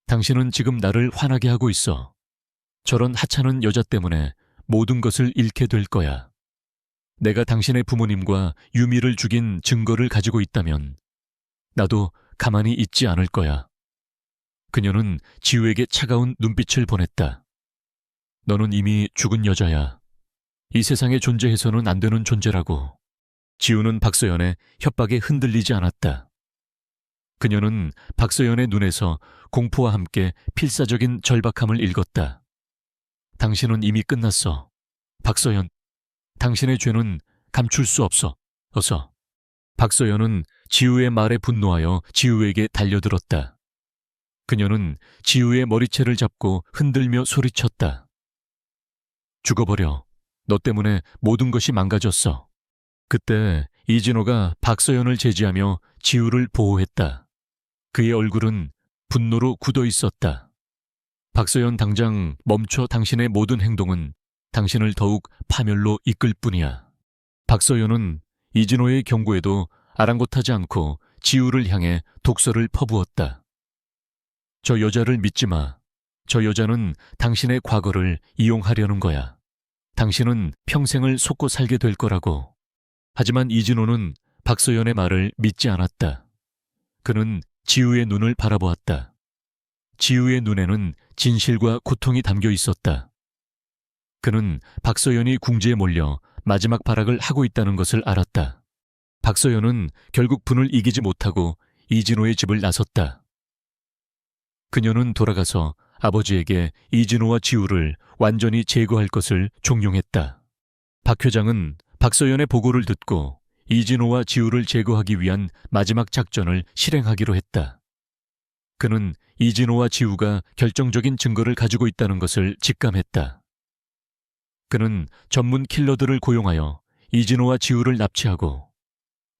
당신은 지금 나를 화나게 하고 있어. 저런 하찮은 여자 때문에 모든 것을 잃게 될 거야. 내가 당신의 부모님과 유미를 죽인 증거를 가지고 있다면 나도 가만히 있지 않을 거야. 그녀는 지우에게 차가운 눈빛을 보냈다. 너는 이미 죽은 여자야. 이 세상에 존재해서는 안 되는 존재라고. 지우는 박서연의 협박에 흔들리지 않았다. 그녀는 박서연의 눈에서 공포와 함께 필사적인 절박함을 읽었다. 당신은 이미 끝났어. 박서연, 당신의 죄는 감출 수 없어. 어서. 박서연은 지우의 말에 분노하여 지우에게 달려들었다. 그녀는 지우의 머리채를 잡고 흔들며 소리쳤다. 죽어버려. 너 때문에 모든 것이 망가졌어. 그때 이진호가 박서연을 제지하며 지우를 보호했다. 그의 얼굴은 분노로 굳어 있었다. 박서연, 당장 멈춰. 당신의 모든 행동은 당신을 더욱 파멸로 이끌 뿐이야. 박서연은 이진호의 경고에도 아랑곳하지 않고 지우를 향해 독설을 퍼부었다. 저 여자를 믿지 마. 저 여자는 당신의 과거를 이용하려는 거야. 당신은 평생을 속고 살게 될 거라고. 하지만 이진호는 박서연의 말을 믿지 않았다. 그는 지우의 눈을 바라보았다. 지우의 눈에는 진실과 고통이 담겨 있었다. 그는 박서연이 궁지에 몰려 마지막 발악을 하고 있다는 것을 알았다. 박서연은 결국 분을 이기지 못하고 이진호의 집을 나섰다. 그녀는 돌아가서 아버지에게 이진호와 지우를 완전히 제거할 것을 종용했다. 박 회장은 박서연의 보고를 듣고 이진호와 지우를 제거하기 위한 마지막 작전을 실행하기로 했다. 그는 이진호와 지우가 결정적인 증거를 가지고 있다는 것을 직감했다. 그는 전문 킬러들을 고용하여 이진호와 지우를 납치하고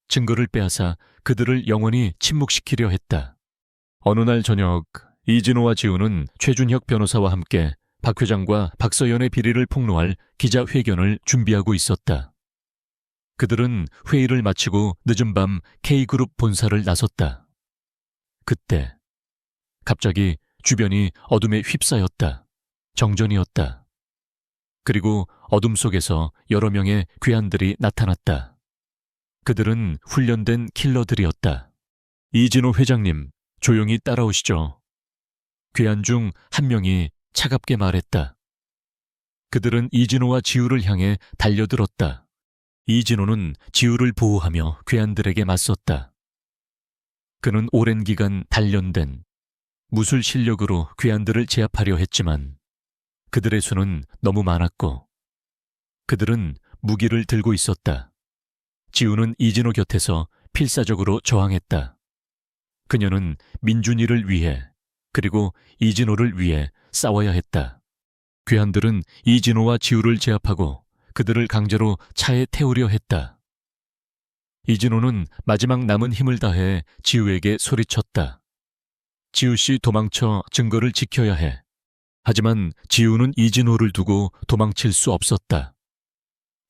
증거를 빼앗아 그들을 영원히 침묵시키려 했다. 어느 날 저녁, 이진호와 지우는 최준혁 변호사와 함께 박 회장과 박서연의 비리를 폭로할 기자회견을 준비하고 있었다. 그들은 회의를 마치고 늦은 밤 K그룹 본사를 나섰다. 그때 갑자기 주변이 어둠에 휩싸였다. 정전이었다. 그리고 어둠 속에서 여러 명의 괴한들이 나타났다. 그들은 훈련된 킬러들이었다. 이진호 회장님, 조용히 따라오시죠. 괴한 중 한 명이 차갑게 말했다. 그들은 이진호와 지우를 향해 달려들었다. 이진호는 지우를 보호하며 괴한들에게 맞섰다. 그는 오랜 기간 단련된 무술 실력으로 괴한들을 제압하려 했지만 그들의 수는 너무 많았고 그들은 무기를 들고 있었다. 지우는 이진호 곁에서 필사적으로 저항했다. 그녀는 민준이를 위해 그리고 이진호를 위해 싸워야 했다. 괴한들은 이진호와 지우를 제압하고 그들을 강제로 차에 태우려 했다. 이진호는 마지막 남은 힘을 다해 지우에게 소리쳤다. 지우 씨, 도망쳐. 증거를 지켜야 해. 하지만 지우는 이진호를 두고 도망칠 수 없었다.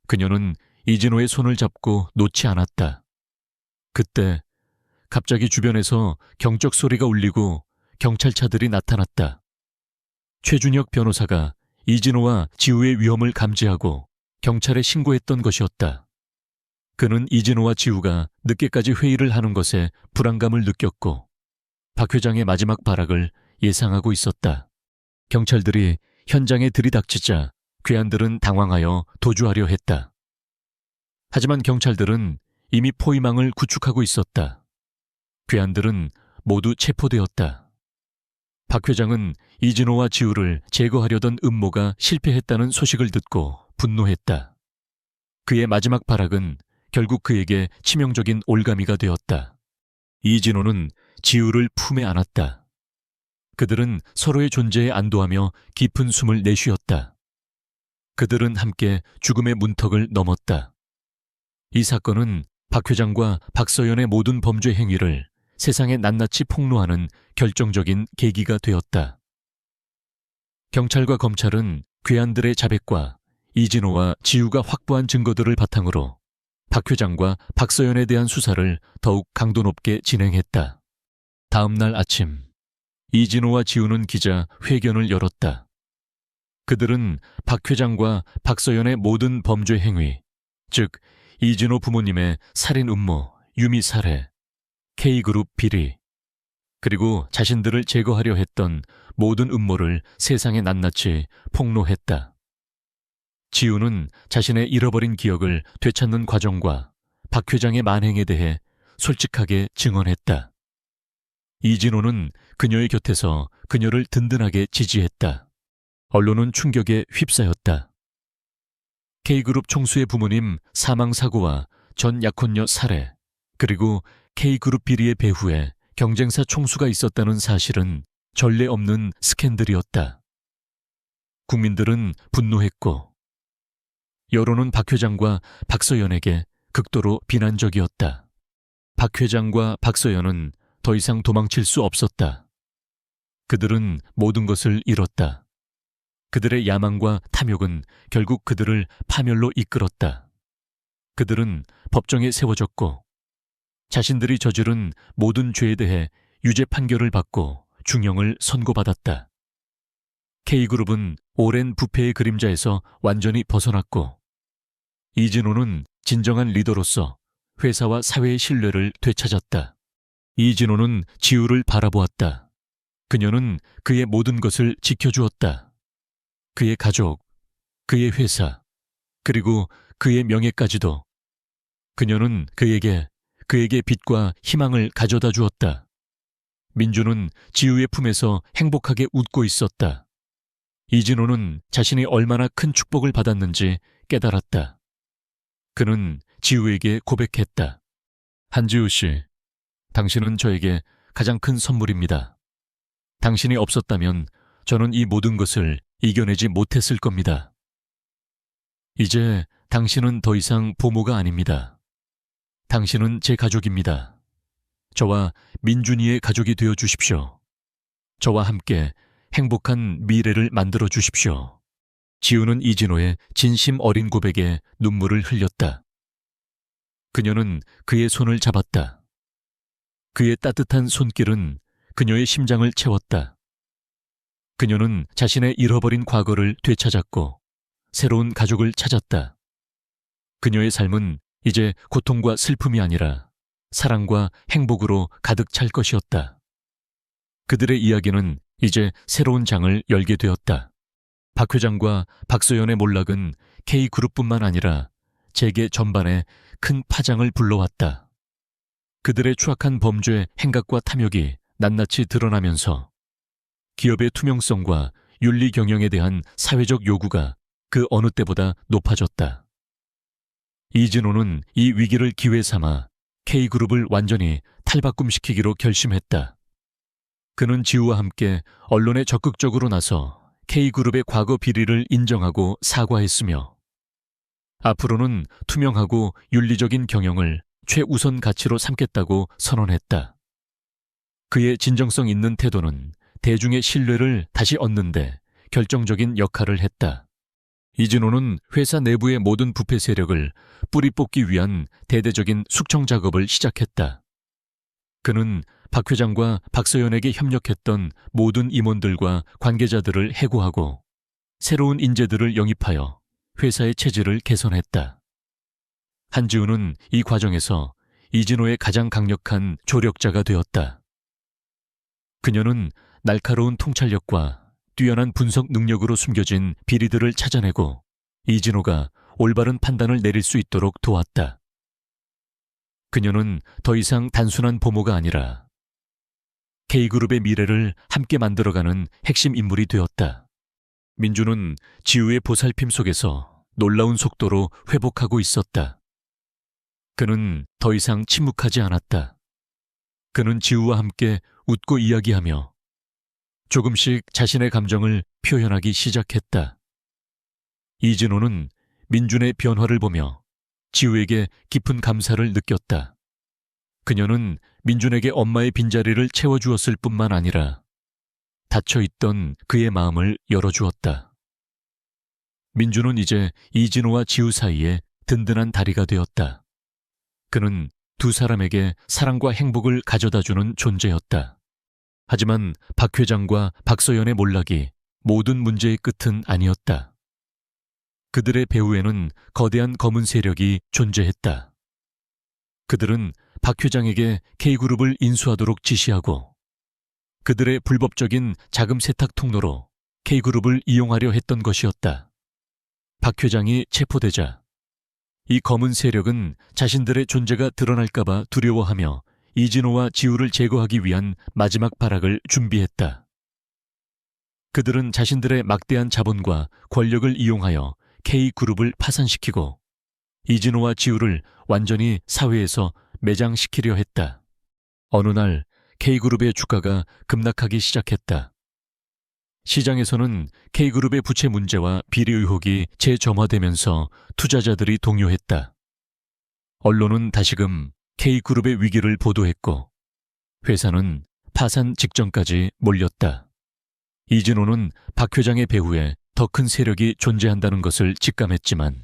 그녀는 이진호의 손을 잡고 놓지 않았다. 그때 갑자기 주변에서 경적 소리가 울리고 경찰차들이 나타났다. 최준혁 변호사가 이진호와 지우의 위험을 감지하고 경찰에 신고했던 것이었다. 그는 이진호와 지우가 늦게까지 회의를 하는 것에 불안감을 느꼈고 박 회장의 마지막 발악을 예상하고 있었다. 경찰들이 현장에 들이닥치자 괴한들은 당황하여 도주하려 했다. 하지만 경찰들은 이미 포위망을 구축하고 있었다. 괴한들은 모두 체포되었다. 박 회장은 이진호와 지우를 제거하려던 음모가 실패했다는 소식을 듣고 분노했다. 그의 마지막 발악은 결국 그에게 치명적인 올가미가 되었다. 이진호는 지우를 품에 안았다. 그들은 서로의 존재에 안도하며 깊은 숨을 내쉬었다. 그들은 함께 죽음의 문턱을 넘었다. 이 사건은 박 회장과 박서연의 모든 범죄 행위를 세상에 낱낱이 폭로하는 결정적인 계기가 되었다. 경찰과 검찰은 괴한들의 자백과 이진호와 지우가 확보한 증거들을 바탕으로 박 회장과 박서연에 대한 수사를 더욱 강도 높게 진행했다. 다음 날 아침, 이진호와 지우는 기자 회견을 열었다. 그들은 박 회장과 박서연의 모든 범죄 행위, 즉 이진호 부모님의 살인 음모, 유미 살해, K그룹 비리, 그리고 자신들을 제거하려 했던 모든 음모를 세상에 낱낱이 폭로했다. 지우는 자신의 잃어버린 기억을 되찾는 과정과 박 회장의 만행에 대해 솔직하게 증언했다. 이진호는 그녀의 곁에서 그녀를 든든하게 지지했다. 언론은 충격에 휩싸였다. K그룹 총수의 부모님 사망사고와 전 약혼녀 살해, 그리고 K그룹 비리의 배후에 경쟁사 총수가 있었다는 사실은 전례 없는 스캔들이었다. 국민들은 분노했고 여론은 박 회장과 박서연에게 극도로 비난적이었다. 박 회장과 박서연은 더 이상 도망칠 수 없었다. 그들은 모든 것을 잃었다. 그들의 야망과 탐욕은 결국 그들을 파멸로 이끌었다. 그들은 법정에 세워졌고 자신들이 저지른 모든 죄에 대해 유죄 판결을 받고 중형을 선고받았다. K그룹은 오랜 부패의 그림자에서 완전히 벗어났고 이진호는 진정한 리더로서 회사와 사회의 신뢰를 되찾았다. 이진호는 지우를 바라보았다. 그녀는 그의 모든 것을 지켜주었다. 그의 가족, 그의 회사, 그리고 그의 명예까지도. 그녀는 그에게 빛과 희망을 가져다 주었다. 민주는 지우의 품에서 행복하게 웃고 있었다. 이진호는 자신이 얼마나 큰 축복을 받았는지 깨달았다. 그는 지우에게 고백했다. 한지우 씨, 당신은 저에게 가장 큰 선물입니다. 당신이 없었다면 저는 이 모든 것을 이겨내지 못했을 겁니다. 이제 당신은 더 이상 보모가 아닙니다. 당신은 제 가족입니다. 저와 민준이의 가족이 되어 주십시오. 저와 함께 행복한 미래를 만들어 주십시오. 지우는 이진호의 진심 어린 고백에 눈물을 흘렸다. 그녀는 그의 손을 잡았다. 그의 따뜻한 손길은 그녀의 심장을 채웠다. 그녀는 자신의 잃어버린 과거를 되찾았고 새로운 가족을 찾았다. 그녀의 삶은 이제 고통과 슬픔이 아니라 사랑과 행복으로 가득 찰 것이었다. 그들의 이야기는 이제 새로운 장을 열게 되었다. 박 회장과 박소연의 몰락은 K그룹뿐만 아니라 재계 전반에 큰 파장을 불러왔다. 그들의 추악한 범죄, 행각과 탐욕이 낱낱이 드러나면서 기업의 투명성과 윤리 경영에 대한 사회적 요구가 그 어느 때보다 높아졌다. 이진호는 이 위기를 기회 삼아 K그룹을 완전히 탈바꿈시키기로 결심했다. 그는 지우와 함께 언론에 적극적으로 나서 K그룹의 과거 비리를 인정하고 사과했으며 앞으로는 투명하고 윤리적인 경영을 최우선 가치로 삼겠다고 선언했다. 그의 진정성 있는 태도는 대중의 신뢰를 다시 얻는데 결정적인 역할을 했다. 이진호는 회사 내부의 모든 부패 세력을 뿌리 뽑기 위한 대대적인 숙청 작업을 시작했다. 그는 박 회장과 박서연에게 협력했던 모든 임원들과 관계자들을 해고하고 새로운 인재들을 영입하여 회사의 체질을 개선했다. 한지우는 이 과정에서 이진호의 가장 강력한 조력자가 되었다. 그녀는 날카로운 통찰력과 뛰어난 분석 능력으로 숨겨진 비리들을 찾아내고 이진호가 올바른 판단을 내릴 수 있도록 도왔다. 그녀는 더 이상 단순한 보모가 아니라 K그룹의 미래를 함께 만들어가는 핵심 인물이 되었다. 민주는 지우의 보살핌 속에서 놀라운 속도로 회복하고 있었다. 그는 더 이상 침묵하지 않았다. 그는 지우와 함께 웃고 이야기하며 조금씩 자신의 감정을 표현하기 시작했다. 이진호는 민준의 변화를 보며 지우에게 깊은 감사를 느꼈다. 그녀는 민준에게 엄마의 빈자리를 채워주었을 뿐만 아니라 닫혀있던 그의 마음을 열어주었다. 민준은 이제 이진호와 지우 사이에 든든한 다리가 되었다. 그는 두 사람에게 사랑과 행복을 가져다주는 존재였다. 하지만 박 회장과 박서연의 몰락이 모든 문제의 끝은 아니었다. 그들의 배후에는 거대한 검은 세력이 존재했다. 그들은 박 회장에게 K그룹을 인수하도록 지시하고 그들의 불법적인 자금 세탁 통로로 K그룹을 이용하려 했던 것이었다. 박 회장이 체포되자 이 검은 세력은 자신들의 존재가 드러날까봐 두려워하며 이진호와 지우를 제거하기 위한 마지막 발악을 준비했다. 그들은 자신들의 막대한 자본과 권력을 이용하여 K그룹을 파산시키고 이진호와 지우를 완전히 사회에서 매장시키려 했다. 어느 날 K그룹의 주가가 급락하기 시작했다. 시장에서는 K그룹의 부채 문제와 비리 의혹이 재점화되면서 투자자들이 동요했다. 언론은 다시금 K그룹의 위기를 보도했고 회사는 파산 직전까지 몰렸다. 이진호는 박 회장의 배후에 더 큰 세력이 존재한다는 것을 직감했지만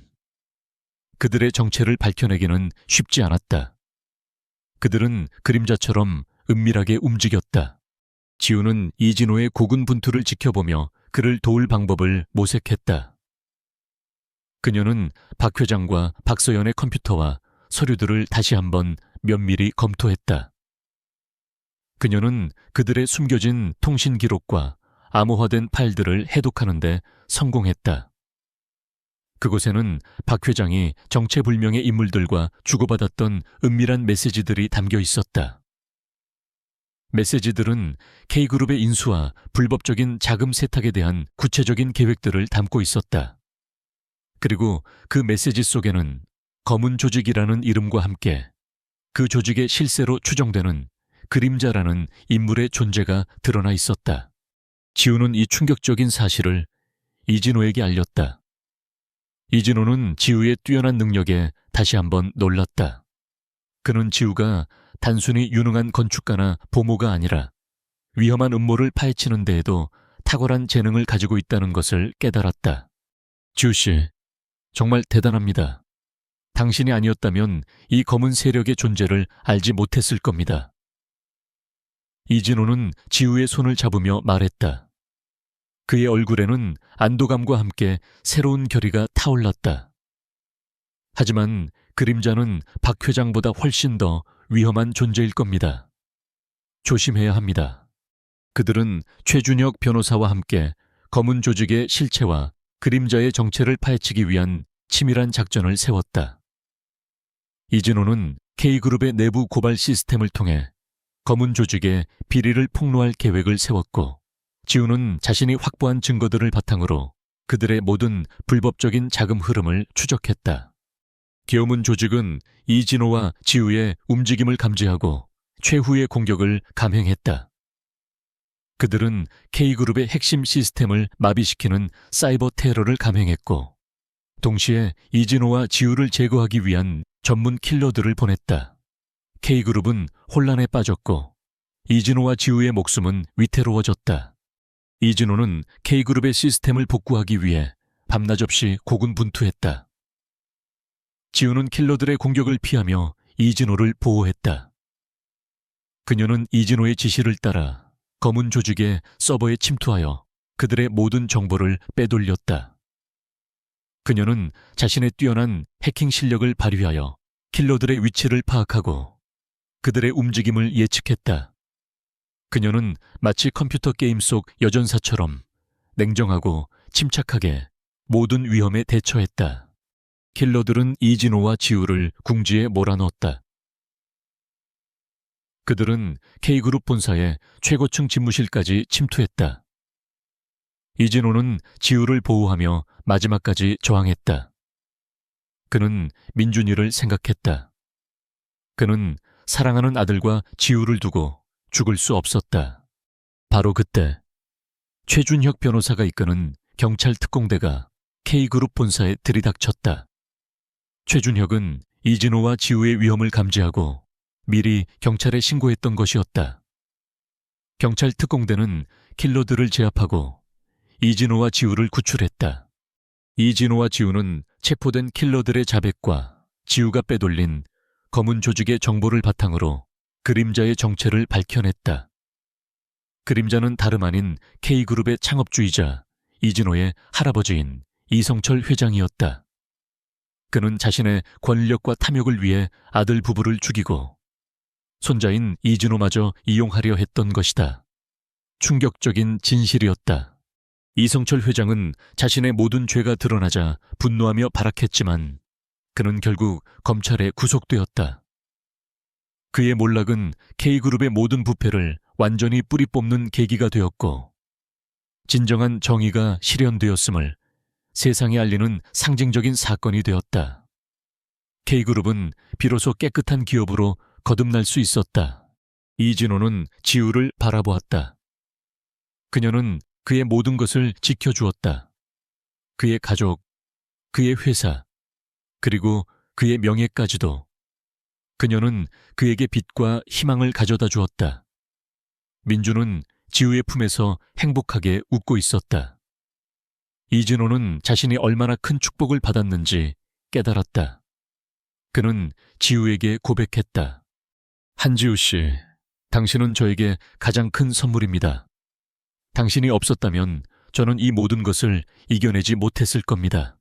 그들의 정체를 밝혀내기는 쉽지 않았다. 그들은 그림자처럼 은밀하게 움직였다. 지우는 이진호의 고군분투를 지켜보며 그를 도울 방법을 모색했다. 그녀는 박 회장과 박서연의 컴퓨터와 서류들을 다시 한번 면밀히 검토했다. 그녀는 그들의 숨겨진 통신 기록과 암호화된 파일들을 해독하는 데 성공했다. 그곳에는 박 회장이 정체불명의 인물들과 주고받았던 은밀한 메시지들이 담겨 있었다. 메시지들은 K그룹의 인수와 불법적인 자금 세탁에 대한 구체적인 계획들을 담고 있었다. 그리고 그 메시지 속에는 검은 조직이라는 이름과 함께 그 조직의 실세로 추정되는 그림자라는 인물의 존재가 드러나 있었다. 지우는 이 충격적인 사실을 이진호에게 알렸다. 이진호는 지우의 뛰어난 능력에 다시 한번 놀랐다. 그는 지우가 단순히 유능한 건축가나 보모가 아니라 위험한 음모를 파헤치는 데에도 탁월한 재능을 가지고 있다는 것을 깨달았다. 지우 씨, 정말 대단합니다. 당신이 아니었다면 이 검은 세력의 존재를 알지 못했을 겁니다. 이진호는 지우의 손을 잡으며 말했다. 그의 얼굴에는 안도감과 함께 새로운 결의가 타올랐다. 하지만 그림자는 박 회장보다 훨씬 더 위험한 존재일 겁니다. 조심해야 합니다. 그들은 최준혁 변호사와 함께 검은 조직의 실체와 그림자의 정체를 파헤치기 위한 치밀한 작전을 세웠다. 이진호는 K그룹의 내부 고발 시스템을 통해 검은 조직의 비리를 폭로할 계획을 세웠고 지우는 자신이 확보한 증거들을 바탕으로 그들의 모든 불법적인 자금 흐름을 추적했다. 계엄은 조직은 이진호와 지우의 움직임을 감지하고 최후의 공격을 감행했다. 그들은 K그룹의 핵심 시스템을 마비시키는 사이버 테러를 감행했고 동시에 이진호와 지우를 제거하기 위한 전문 킬러들을 보냈다. K그룹은 혼란에 빠졌고 이진호와 지우의 목숨은 위태로워졌다. 이진호는 K그룹의 시스템을 복구하기 위해 밤낮없이 고군분투했다. 지우는 킬러들의 공격을 피하며 이진호를 보호했다. 그녀는 이진호의 지시를 따라 검은 조직의 서버에 침투하여 그들의 모든 정보를 빼돌렸다. 그녀는 자신의 뛰어난 해킹 실력을 발휘하여 킬러들의 위치를 파악하고 그들의 움직임을 예측했다. 그녀는 마치 컴퓨터 게임 속 여전사처럼 냉정하고 침착하게 모든 위험에 대처했다. 킬러들은 이진호와 지우를 궁지에 몰아넣었다. 그들은 K그룹 본사의 최고층 집무실까지 침투했다. 이진호는 지우를 보호하며 마지막까지 저항했다. 그는 민준이를 생각했다. 그는 사랑하는 아들과 지우를 두고 죽을 수 없었다. 바로 그때 최준혁 변호사가 이끄는 경찰 특공대가 K그룹 본사에 들이닥쳤다. 최준혁은 이진호와 지우의 위험을 감지하고 미리 경찰에 신고했던 것이었다. 경찰 특공대는 킬러들을 제압하고 이진호와 지우를 구출했다. 이진호와 지우는 체포된 킬러들의 자백과 지우가 빼돌린 검은 조직의 정보를 바탕으로 그림자의 정체를 밝혀냈다. 그림자는 다름 아닌 K그룹의 창업주이자 이진호의 할아버지인 이성철 회장이었다. 그는 자신의 권력과 탐욕을 위해 아들 부부를 죽이고 손자인 이진호마저 이용하려 했던 것이다. 충격적인 진실이었다. 이성철 회장은 자신의 모든 죄가 드러나자 분노하며 발악했지만 그는 결국 검찰에 구속되었다. 그의 몰락은 K그룹의 모든 부패를 완전히 뿌리 뽑는 계기가 되었고 진정한 정의가 실현되었음을 세상에 알리는 상징적인 사건이 되었다. K그룹은 비로소 깨끗한 기업으로 거듭날 수 있었다. 이진호는 지우를 바라보았다. 그녀는 그의 모든 것을 지켜주었다. 그의 가족, 그의 회사, 그리고 그의 명예까지도. 그녀는 그에게 빛과 희망을 가져다 주었다. 민주는 지우의 품에서 행복하게 웃고 있었다. 이진호는 자신이 얼마나 큰 축복을 받았는지 깨달았다. 그는 지우에게 고백했다. 한지우 씨, 당신은 저에게 가장 큰 선물입니다. 당신이 없었다면 저는 이 모든 것을 이겨내지 못했을 겁니다.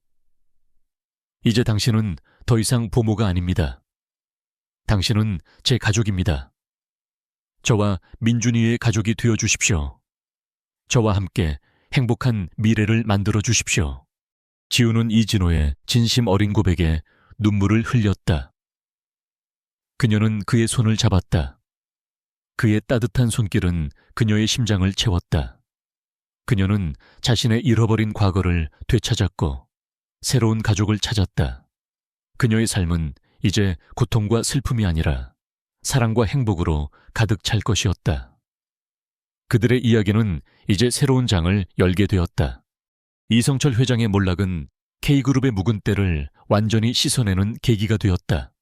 이제 당신은 더 이상 보모가 아닙니다. 당신은 제 가족입니다. 저와 민준이의 가족이 되어 주십시오. 저와 함께 행복한 미래를 만들어 주십시오. 지우는 이진호의 진심 어린 고백에 눈물을 흘렸다. 그녀는 그의 손을 잡았다. 그의 따뜻한 손길은 그녀의 심장을 채웠다. 그녀는 자신의 잃어버린 과거를 되찾았고 새로운 가족을 찾았다. 그녀의 삶은 이제 고통과 슬픔이 아니라 사랑과 행복으로 가득 찰 것이었다. 그들의 이야기는 이제 새로운 장을 열게 되었다. 이성철 회장의 몰락은 K그룹의 묵은 때를 완전히 씻어내는 계기가 되었다.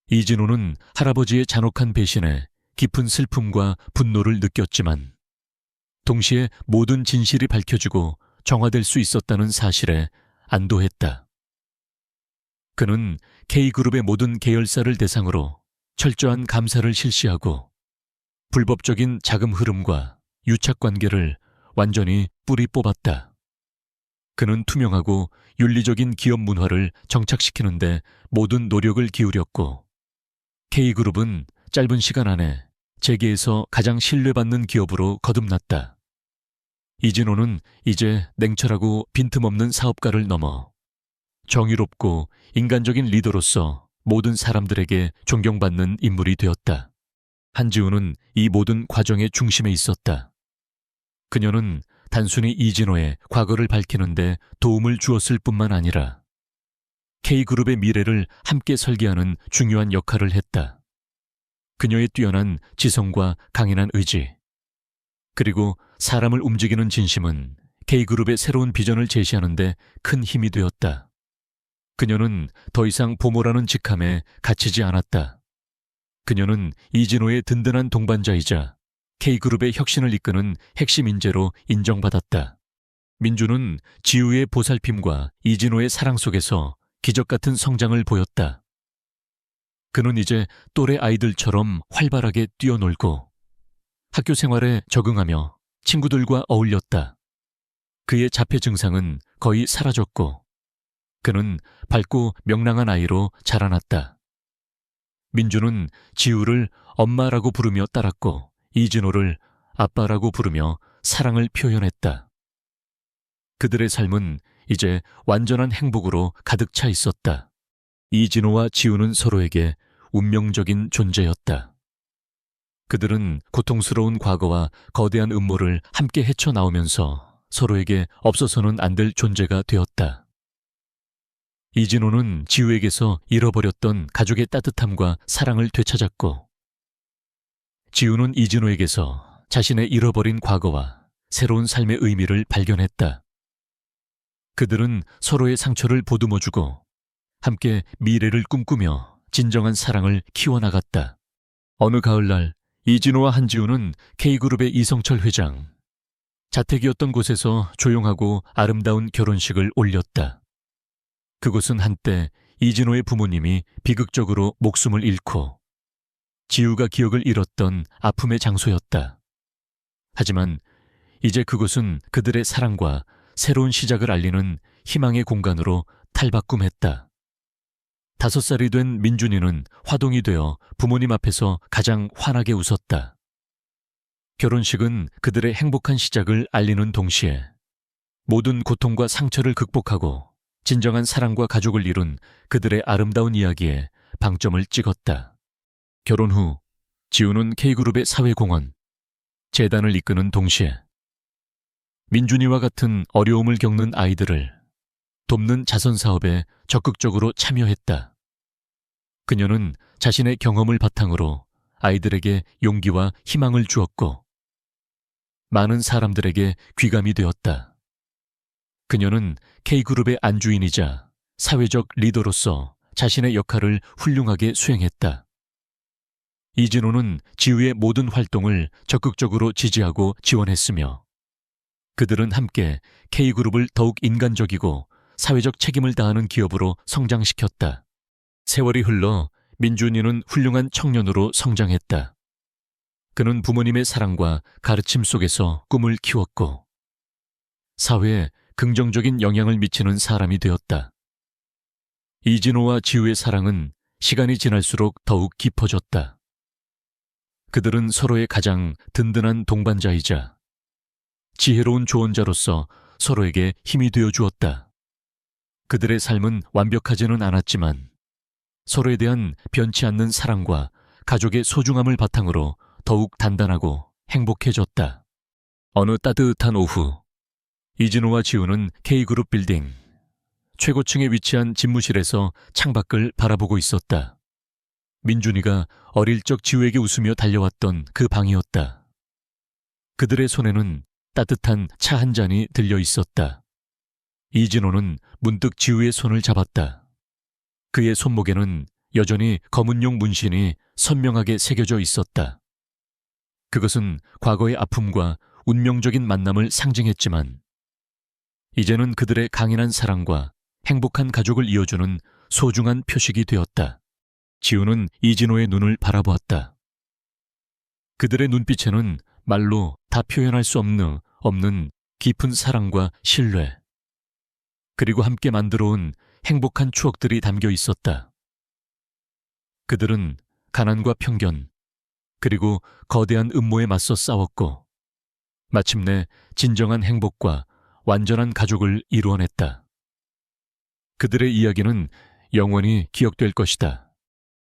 이진호는 할아버지의 잔혹한 배신에 깊은 슬픔과 분노를 느꼈지만 동시에 모든 진실이 밝혀지고 정화될 수 있었다는 사실에 안도했다. 그는 K그룹의 모든 계열사를 대상으로 철저한 감사를 실시하고 불법적인 자금 흐름과 유착관계를 완전히 뿌리 뽑았다. 그는 투명하고 윤리적인 기업 문화를 정착시키는 데 모든 노력을 기울였고 K그룹은 짧은 시간 안에 재계에서 가장 신뢰받는 기업으로 거듭났다. 이진호는 이제 냉철하고 빈틈없는 사업가를 넘어 정의롭고 인간적인 리더로서 모든 사람들에게 존경받는 인물이 되었다. 한지우는 이 모든 과정의 중심에 있었다. 그녀는 단순히 이진호의 과거를 밝히는데 도움을 주었을 뿐만 아니라 K그룹의 미래를 함께 설계하는 중요한 역할을 했다. 그녀의 뛰어난 지성과 강인한 의지, 그리고 사람을 움직이는 진심은 K그룹의 새로운 비전을 제시하는 데 큰 힘이 되었다. 그녀는 더 이상 보모라는 직함에 갇히지 않았다. 그녀는 이진호의 든든한 동반자이자 K그룹의 혁신을 이끄는 핵심 인재로 인정받았다. 민주는 지우의 보살핌과 이진호의 사랑 속에서 기적 같은 성장을 보였다. 그는 이제 또래 아이들처럼 활발하게 뛰어놀고 학교 생활에 적응하며 친구들과 어울렸다. 그의 자폐 증상은 거의 사라졌고 그는 밝고 명랑한 아이로 자라났다. 민주는 지우를 엄마라고 부르며 따랐고 이진호를 아빠라고 부르며 사랑을 표현했다. 그들의 삶은 이제 완전한 행복으로 가득 차 있었다. 이진호와 지우는 서로에게 운명적인 존재였다. 그들은 고통스러운 과거와 거대한 음모를 함께 헤쳐나오면서 서로에게 없어서는 안 될 존재가 되었다. 이진호는 지우에게서 잃어버렸던 가족의 따뜻함과 사랑을 되찾았고, 지우는 이진호에게서 자신의 잃어버린 과거와 새로운 삶의 의미를 발견했다. 그들은 서로의 상처를 보듬어주고 함께 미래를 꿈꾸며 진정한 사랑을 키워나갔다. 어느 가을날 이진호와 한지우는 K그룹의 이성철 회장, 자택이었던 곳에서 조용하고 아름다운 결혼식을 올렸다. 그곳은 한때 이진호의 부모님이 비극적으로 목숨을 잃고 지우가 기억을 잃었던 아픔의 장소였다. 하지만 이제 그곳은 그들의 사랑과 새로운 시작을 알리는 희망의 공간으로 탈바꿈했다. 5살이 된 민준이는 화동이 되어 부모님 앞에서 가장 환하게 웃었다. 결혼식은 그들의 행복한 시작을 알리는 동시에 모든 고통과 상처를 극복하고 진정한 사랑과 가족을 이룬 그들의 아름다운 이야기에 방점을 찍었다. 결혼 후 지우는 K그룹의 사회공헌, 재단을 이끄는 동시에 민준이와 같은 어려움을 겪는 아이들을 돕는 자선사업에 적극적으로 참여했다. 그녀는 자신의 경험을 바탕으로 아이들에게 용기와 희망을 주었고 많은 사람들에게 귀감이 되었다. 그녀는 K그룹의 안주인이자 사회적 리더로서 자신의 역할을 훌륭하게 수행했다. 이진호는 지우의 모든 활동을 적극적으로 지지하고 지원했으며 그들은 함께 K그룹을 더욱 인간적이고 사회적 책임을 다하는 기업으로 성장시켰다. 세월이 흘러 민준이는 훌륭한 청년으로 성장했다. 그는 부모님의 사랑과 가르침 속에서 꿈을 키웠고 사회에 긍정적인 영향을 미치는 사람이 되었다. 이진호와 지우의 사랑은 시간이 지날수록 더욱 깊어졌다. 그들은 서로의 가장 든든한 동반자이자 지혜로운 조언자로서 서로에게 힘이 되어 주었다. 그들의 삶은 완벽하지는 않았지만 서로에 대한 변치 않는 사랑과 가족의 소중함을 바탕으로 더욱 단단하고 행복해졌다. 어느 따뜻한 오후, 이진호와 지우는 K그룹 빌딩 최고층에 위치한 집무실에서 창밖을 바라보고 있었다. 민준이가 어릴 적 지우에게 웃으며 달려왔던 그 방이었다. 그들의 손에는 따뜻한 차 한 잔이 들려 있었다. 이진호는 문득 지우의 손을 잡았다. 그의 손목에는 여전히 검은용 문신이 선명하게 새겨져 있었다. 그것은 과거의 아픔과 운명적인 만남을 상징했지만 이제는 그들의 강인한 사랑과 행복한 가족을 이어주는 소중한 표식이 되었다. 지우는 이진호의 눈을 바라보았다. 그들의 눈빛에는 말로 다 표현할 수 없는 깊은 사랑과 신뢰, 그리고 함께 만들어온 행복한 추억들이 담겨 있었다. 그들은 가난과 편견, 그리고 거대한 음모에 맞서 싸웠고 마침내 진정한 행복과 완전한 가족을 이루어냈다. 그들의 이야기는 영원히 기억될 것이다.